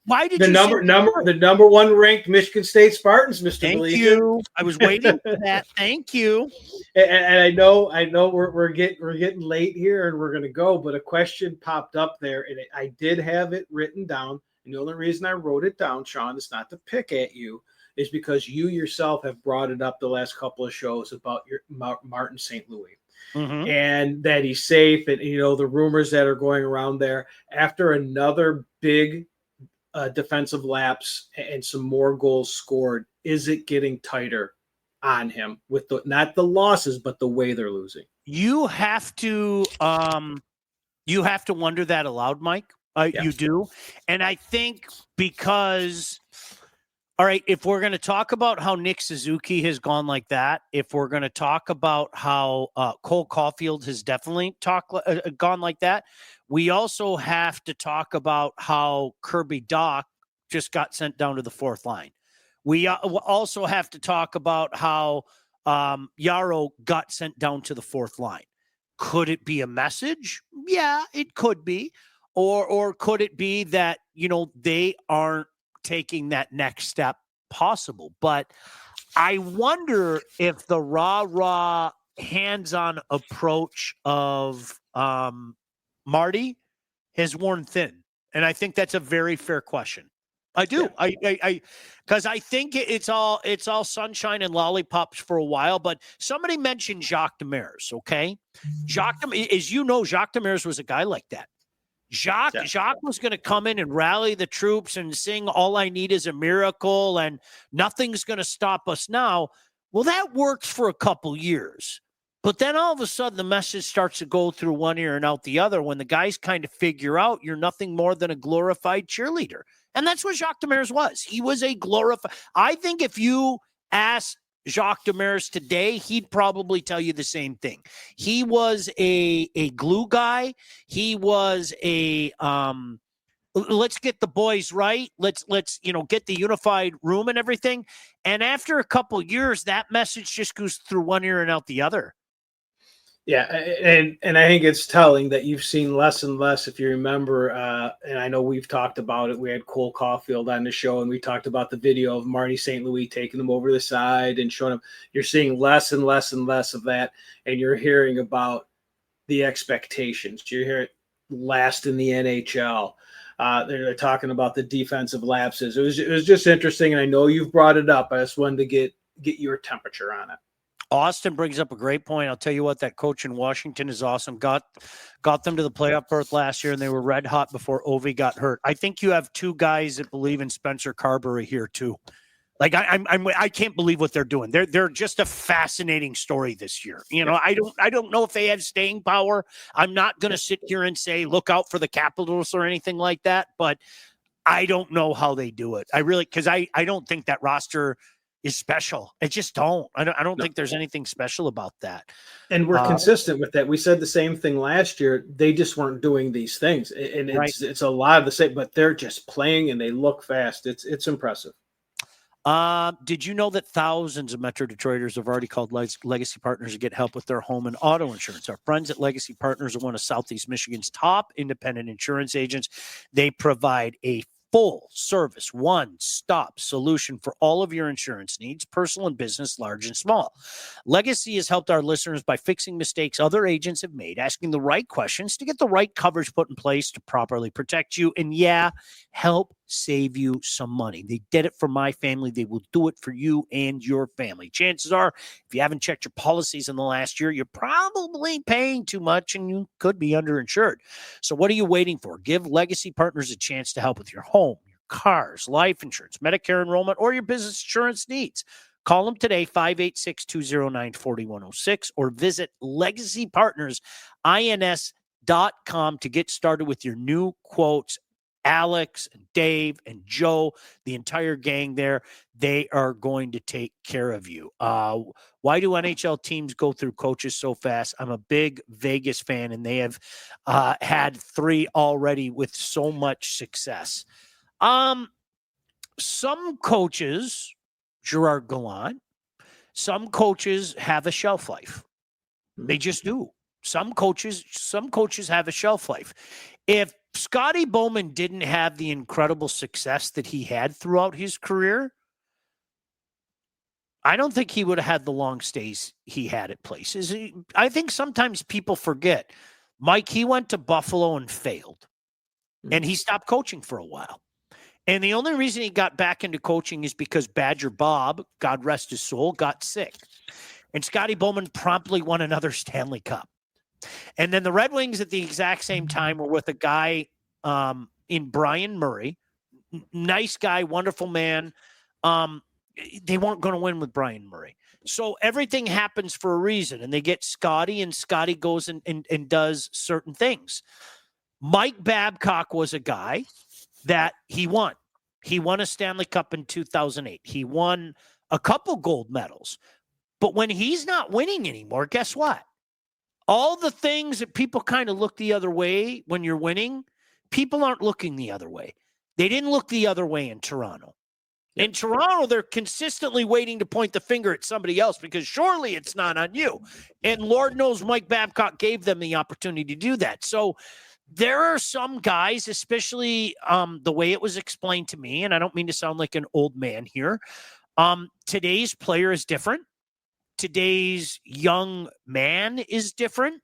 Why did the you number one ranked Michigan State Spartans, Mr. Thank Baligian. you. I was waiting for that. Thank you. And I know we're getting late here and we're going to go, but a question popped up there, and I did have it written down. And the only reason I wrote it down, Sean, is not to pick at you, is because you yourself have brought it up the last couple of shows about your Martin St. Louis. Mm-hmm. And that he's safe, and the rumors that are going around there after another big defensive lapse and some more goals scored. Is it getting tighter on him with not the losses, but the way they're losing? You have to wonder that aloud, Mike. Yeah. You do, and I think because. All right, if we're going to talk about how Nick Suzuki has gone like that, if we're going to talk about how Cole Caulfield has definitely gone like that, we also have to talk about how Kirby Dach just got sent down to the fourth line. We also have to talk about how Yarrow got sent down to the fourth line. Could it be a message? Yeah, it could be. Or could it be that, they aren't taking that next step possible? But I wonder if the rah hands-on approach of Marty has worn thin. And I think that's a very fair question. I do. Yeah. Because I think it's all sunshine and lollipops for a while. But somebody mentioned Jacques Demers, okay? Jacques Demers was a guy like that. Jacques was going to come in and rally the troops and sing "All I Need Is a Miracle" and "Nothing's going to stop us now." Well, that works for a couple years. But then all of a sudden the message starts to go through one ear and out the other when the guys kind of figure out you're nothing more than a glorified cheerleader. And that's what Jacques Demers was. He was a glorified. I think if you ask Jacques Demers today, he'd probably tell you the same thing. He was a glue guy. He was a let's get the boys right. Let's get the unified room and everything. And after a couple years, that message just goes through one ear and out the other. Yeah, and I think it's telling that you've seen less and less. If you remember, and I know we've talked about it. We had Cole Caulfield on the show, and we talked about the video of Marty St. Louis taking them over the side and showing them. You're seeing less and less and less of that, and you're hearing about the expectations. You're hearing last in the NHL. They're talking about the defensive lapses. It was just interesting, and I know you've brought it up. I just wanted to get your temperature on it. Austin brings up a great point. I'll tell you what, that coach in Washington is awesome. Got them to the playoff berth last year, and they were red hot before Ovi got hurt. I think you have two guys that believe in Spencer Carberry here too. Like I can't believe what they're doing. They're just a fascinating story this year. I don't know if they have staying power. I'm not going to sit here and say look out for the Capitals or anything like that, but I don't know how they do it. I really, because I don't think that roster is special. I just don't. I don't think there's anything special about that. And we're consistent with that. We said the same thing last year. They just weren't doing these things, and it's a lot of the same. But they're just playing, and they look fast. It's impressive. Did you know that thousands of Metro Detroiters have already called Legacy Partners to get help with their home and auto insurance? Our friends at Legacy Partners are one of Southeast Michigan's top independent insurance agents. They provide a full service, one-stop solution for all of your insurance needs, personal and business, large and small. Legacy has helped our listeners by fixing mistakes other agents have made, asking the right questions to get the right coverage put in place to properly protect you, and help save you some money. They did it for my family. They will do it for you and your family. Chances are, if you haven't checked your policies in the last year, you're probably paying too much and you could be underinsured. So what are you waiting for? Give Legacy Partners a chance to help with your home, your cars, life insurance, Medicare enrollment, or your business insurance needs. Call them today, 586-209-4106, or visit legacypartnersins.com to get started with your new quotes. Alex and Dave and Joe, the entire gang there, they are going to take care of you. Why do NHL teams go through coaches so fast? I'm a big Vegas fan, and they have had 3 already with so much success. Some coaches, Gerard Gallant, some coaches have a shelf life. They just do. Some coaches have a shelf life. If Scotty Bowman didn't have the incredible success that he had throughout his career, I don't think he would have had the long stays he had at places. I think sometimes people forget. Mike, he went to Buffalo and failed, and he stopped coaching for a while. And the only reason he got back into coaching is because Badger Bob, God rest his soul, got sick. And Scotty Bowman promptly won another Stanley Cup. And then the Red Wings at the exact same time were with a guy in Brian Murray. Nice guy, wonderful man. They weren't going to win with Brian Murray. So everything happens for a reason. And they get Scotty, and Scotty goes and does certain things. Mike Babcock was a guy that he won. He won a Stanley Cup in 2008. He won a couple gold medals. But when he's not winning anymore, guess what? All the things that people kind of look the other way when you're winning, people aren't looking the other way. They didn't look the other way in Toronto. In Toronto, they're consistently waiting to point the finger at somebody else because surely it's not on you. And Lord knows Mike Babcock gave them the opportunity to do that. So there are some guys, especially the way it was explained to me, and I don't mean to sound like an old man here. Today's player is different. Today's young man is different.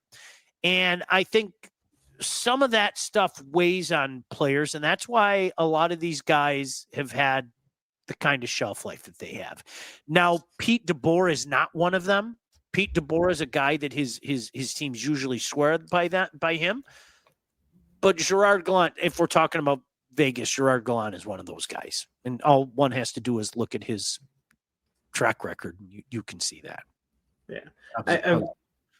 And I think some of that stuff weighs on players, and that's why a lot of these guys have had the kind of shelf life that they have. Now, Pete DeBoer is not one of them. Pete DeBoer is a guy that his teams usually swear by him. But Gerard Gallant, if we're talking about Vegas, Gerard Gallant is one of those guys. And all one has to do is look at his track record. You can see that. Yeah.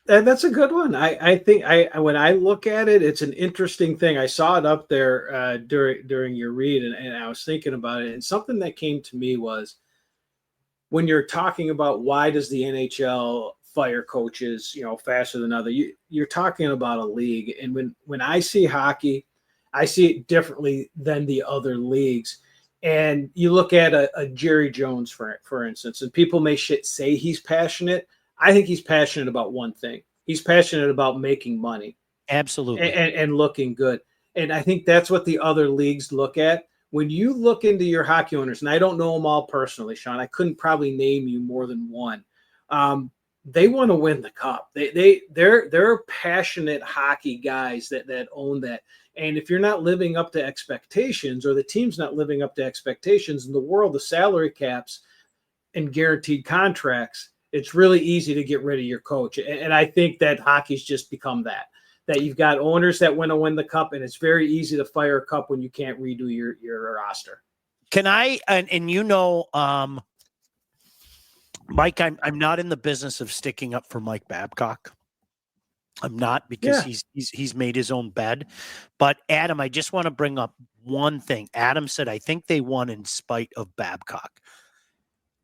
That's a good one. I think when I look at it, it's an interesting thing. I saw it up there during your read, and I was thinking about it. And something that came to me was when you're talking about why does the NHL fire coaches, faster than other, you're talking about a league. And when I see hockey, I see it differently than the other leagues. And you look at a Jerry Jones, for instance, and people may say he's passionate. I think he's passionate about one thing. He's passionate about making money. Absolutely. And looking good. And I think that's what the other leagues look at. When you look into your hockey owners, and I don't know them all personally, Sean, I couldn't probably name you more than one. They want to win the cup. They're passionate hockey guys that own that. And if you're not living up to expectations, or the team's not living up to expectations in the world of salary caps and guaranteed contracts, it's really easy to get rid of your coach. And I think that hockey's just become that you've got owners that want to win the cup, and it's very easy to fire a cup when you can't redo your roster. Can I, Mike, I'm not in the business of sticking up for Mike Babcock. I'm not, because he's made his own bed. But Adam, I just want to bring up one thing. Adam said, I think they won in spite of Babcock.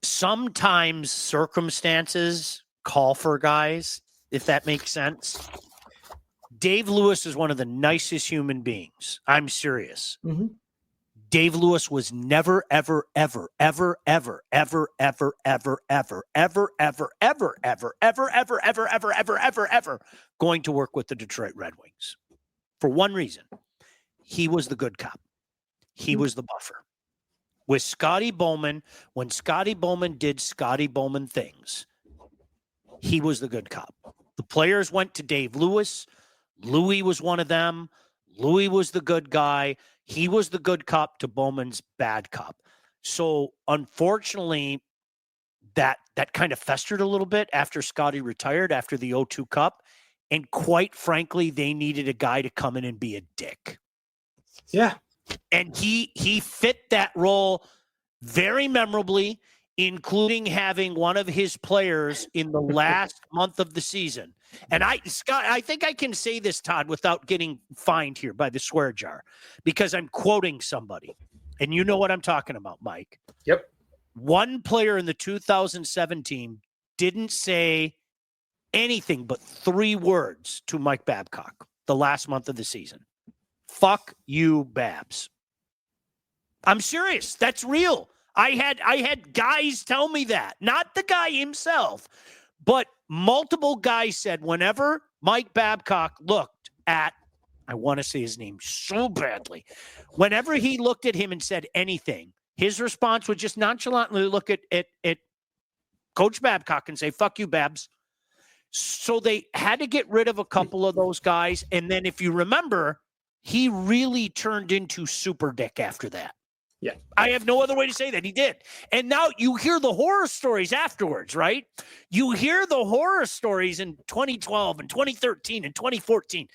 Sometimes circumstances call for guys, if that makes sense. Dave Lewis is one of the nicest human beings. I'm serious. Mm-hmm. Dave Lewis was never, ever, ever, ever, ever, ever, ever, ever, ever, ever, ever, ever, ever, ever, ever, ever, ever, ever, ever, ever going to work with the Detroit Red Wings. For one reason, he was the good cop. He was the buffer. With Scotty Bowman, when Scotty Bowman did Scotty Bowman things, he was the good cop. The players went to Dave Lewis. Louis was one of them. Louis was the good guy. He was the good cop to Bowman's bad cop. So unfortunately, that kind of festered a little bit after Scotty retired after the 0-2 Cup. And quite frankly, they needed a guy to come in and be a dick. Yeah. And he fit that role very memorably. including having one of his players in the last month of the season. And Scott, I think I can say this, Todd, without getting fined here by the swear jar, because I'm quoting somebody. And you know what I'm talking about, Mike. Yep. One player in the 2017 didn't say anything but 3 words to Mike Babcock the last month of the season. Fuck you, Babs. I'm serious. That's real. I had guys tell me that. Not the guy himself, but multiple guys said whenever Mike Babcock looked at, I want to say his name so badly, whenever he looked at him and said anything, his response would just nonchalantly look at Coach Babcock and say, fuck you, Babs. So they had to get rid of a couple of those guys. And then if you remember, he really turned into Super Dick after that. Yeah. I have no other way to say that. He did. And now you hear the horror stories afterwards, right? You hear the horror stories in 2012 and 2013 and 2014.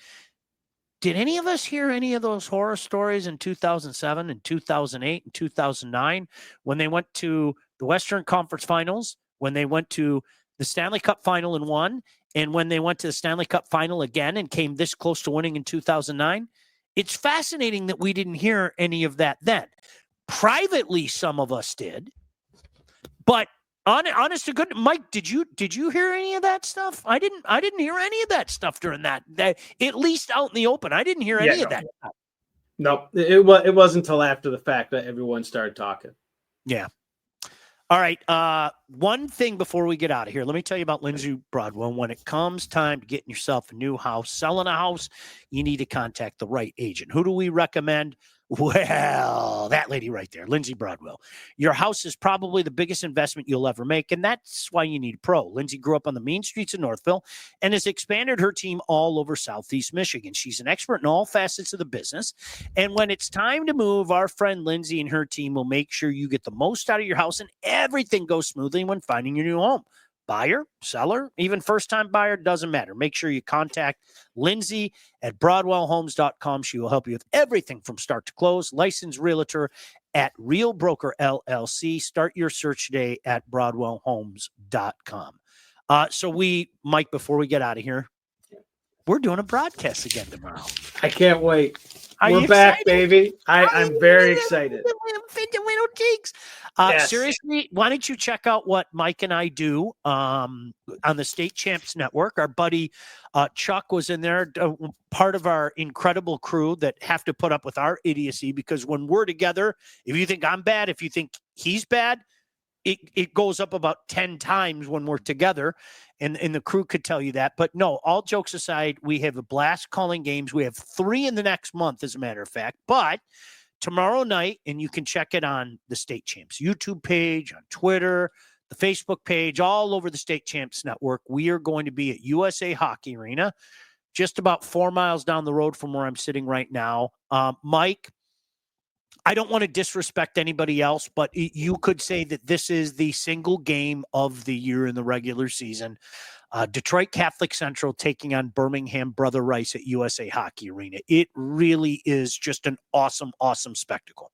Did any of us hear any of those horror stories in 2007 and 2008 and 2009 when they went to the Western Conference Finals, when they went to the Stanley Cup Final and won, and when they went to the Stanley Cup Final again and came this close to winning in 2009? It's fascinating that we didn't hear any of that then. Privately, some of us did, but honest to goodness, Mike, did you hear any of that stuff? I didn't hear any of that stuff during that at least out in the open. I didn't hear any of that stuff. No, it wasn't until after the fact that everyone started talking. Yeah. All right. One thing before we get out of here, let me tell you about Lindsay Broadwell. When it comes time to getting yourself a new house, selling a house, you need to contact the right agent. Who do we recommend? Well, that lady right there, Lindsay Broadwell. Your house is probably the biggest investment you'll ever make, and that's why you need a pro. Lindsay grew up on the mean streets of Northville and has expanded her team all over Southeast Michigan. She's an expert in all facets of the business, and when it's time to move, our friend Lindsay and her team will make sure you get the most out of your house and everything goes smoothly when finding your new home. Buyer, seller, even first-time buyer, doesn't matter. Make sure you contact Lindsay at BroadwellHomes.com. She will help you with everything from start to close. Licensed realtor at Real Broker LLC. Start your search today at BroadwellHomes.com. Mike, before we get out of here, we're doing a broadcast again tomorrow. I can't wait. We're back, baby. I'm very excited. Yes. Seriously, why don't you check out what Mike and I do on the State Champs Network? Our buddy Chuck was in there, part of our incredible crew that have to put up with our idiocy, because when we're together, if you think I'm bad, if you think he's bad, it goes up about 10 times when we're together, and the crew could tell you that. But no, all jokes aside, we have a blast calling games. We have 3 in the next month, as a matter of fact. But tomorrow night, and you can check it on the State Champs YouTube page, on Twitter, the Facebook page, all over the State Champs Network. We are going to be at USA Hockey Arena, just about 4 miles down the road from where I'm sitting right now. Mike, I don't want to disrespect anybody else, but you could say that this is the single game of the year in the regular season. Detroit Catholic Central taking on Birmingham Brother Rice at USA Hockey Arena. It really is just an awesome, awesome spectacle.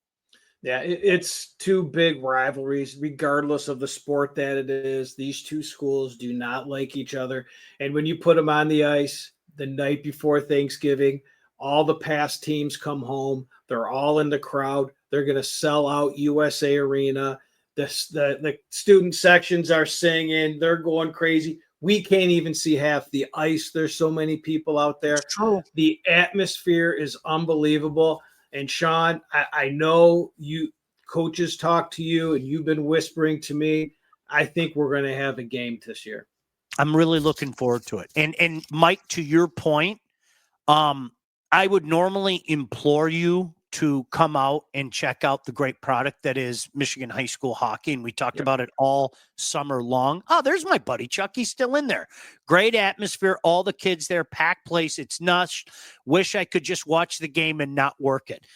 Yeah, it's 2 big rivalries, regardless of the sport that it is. These 2 schools do not like each other. And when you put them on the ice the night before Thanksgiving, all the past teams come home. They're all in the crowd. They're going to sell out USA Arena. The student sections are singing. They're going crazy. We can't even see half the ice. There's so many people out there. True. The atmosphere is unbelievable. And Sean, I know you coaches talk to you and you've been whispering to me. I think we're going to have a game this year. I'm really looking forward to it. And Mike, to your point, I would normally implore you to come out and check out the great product that is Michigan high school hockey. And we talked about it all summer long. Oh, there's my buddy Chuck. He's still in there. Great atmosphere. All the kids there, packed place. It's nuts. Wish I could just watch the game and not work it.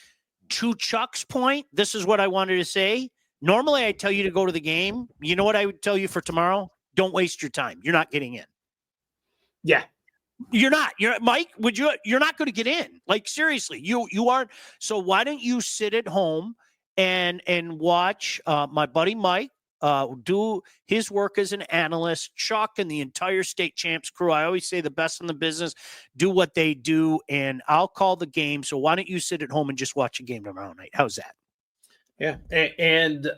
To Chuck's point, this is what I wanted to say. Normally I tell you to go to the game. You know what I would tell you for tomorrow? Don't waste your time. You're not getting in. Yeah. You're not. Mike, you're not going to get in. Like, seriously, you aren't. So why don't you sit at home and watch my buddy Mike, do his work as an analyst. Chuck and the entire state champs crew. I always say the best in the business do what they do, and I'll call the game. So why don't you sit at home and just watch a game tomorrow night? How's that? Yeah, and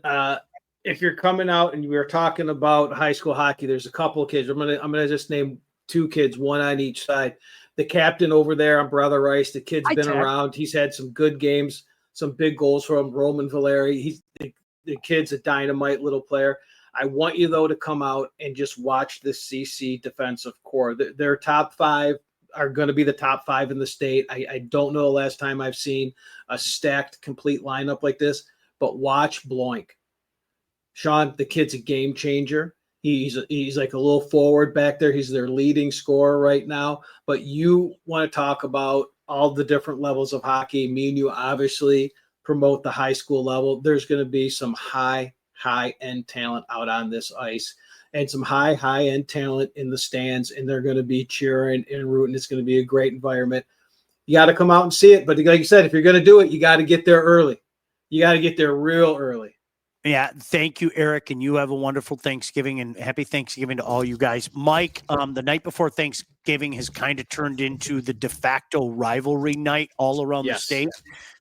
if you're coming out and we were talking about high school hockey, there's a couple of kids. I'm gonna just name 2 kids, one on each side. The captain over there on Brother Rice, the kid's been around. He's had some good games, some big goals from Roman Valeri. The kid's a dynamite little player. I want you, though, to come out and just watch this CC defensive core. Their top 5 are going to be the top 5 in the state. I don't know the last time I've seen a stacked, complete lineup like this, but watch Bloink. Sean, the kid's a game changer. He's like a little forward back there. He's their leading scorer right now. But you want to talk about all the different levels of hockey. Me and you obviously promote the high school level. There's going to be some high-end talent out on this ice and some high-end talent in the stands, and they're going to be cheering and rooting. It's going to be a great environment. You got to come out and see it. But like you said, if you're going to do it, you got to get there early. You got to get there real early. Yeah, thank you, Eric, and you have a wonderful Thanksgiving, and happy Thanksgiving to all you guys. Mike, the night before Thanksgiving has kind of turned into the de facto rivalry night all around the state.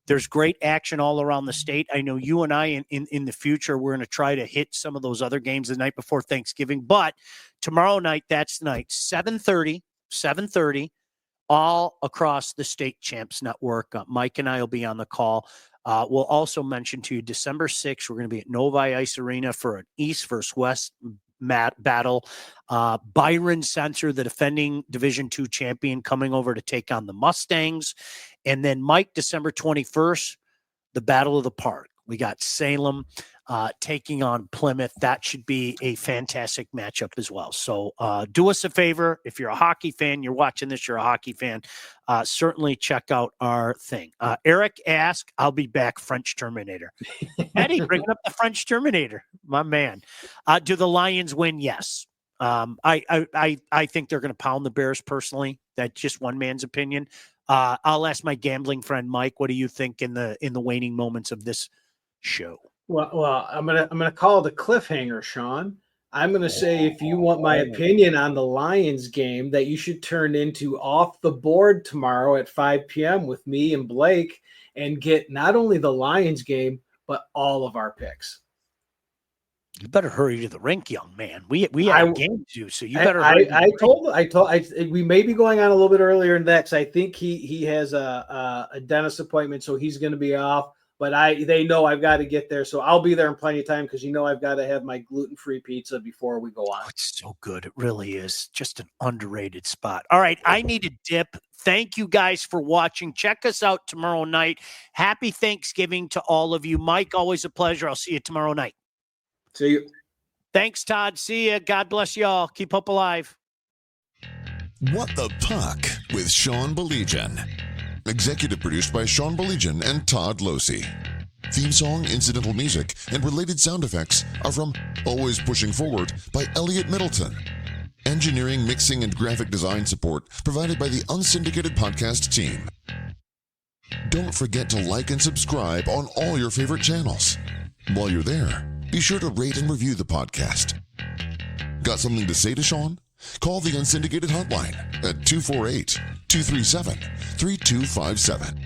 There's great action all around the state. I know you and I in the future, we're going to try to hit some of those other games the night before Thanksgiving, but tomorrow night, that's the night, 7:30, all across the State Champs Network. Mike and I will be on the call. We'll also mention to you December 6th, we're going to be at Novi Ice Arena for an East versus West battle. Byron Sensor, the defending Division II champion, coming over to take on the Mustangs. And then Mike, December 21st, the Battle of the Park. We got Salem taking on Plymouth. That should be a fantastic matchup as well. So do us a favor. If you're a hockey fan, you're watching this, you're a hockey fan, certainly check out our thing. Eric asked, I'll be back, French Terminator. Eddie, bringing up the French Terminator, my man. Do the Lions win? Yes. I think they're going to pound the Bears personally. That's just one man's opinion. I'll ask my gambling friend, Mike, what do you think in the waning moments of this show? Well, I'm gonna call it a cliffhanger, Sean. I'm gonna say, if you want my opinion on the Lions game, that you should turn into Off the Board tomorrow at 5 p.m. with me and Blake and get not only the Lions game, but all of our picks. You better hurry to the rink, young man. We have a game to do, so you better. We may be going on a little bit earlier than that, because I think he has a dentist appointment, so he's going to be off. But they know I've got to get there, so I'll be there in plenty of time, because I've got to have my gluten-free pizza before we go on. Oh, it's so good. It really is. Just an underrated spot. All right, I need a dip. Thank you guys for watching. Check us out tomorrow night. Happy Thanksgiving to all of you. Mike, always a pleasure. I'll see you tomorrow night. See you. Thanks, Todd. See you. God bless y'all. Keep hope alive. What the Puck with Sean Baligian. Executive produced by Sean Baligian and Todd Losey. Theme song, incidental music, and related sound effects are from Always Pushing Forward by Elliot Middleton. Engineering, mixing, and graphic design support provided by the Unsyndicated Podcast team. Don't forget to like and subscribe on all your favorite channels. While you're there, be sure to rate and review the podcast. Got something to say to Sean? Call the Unsyndicated hotline at 248-237-3257.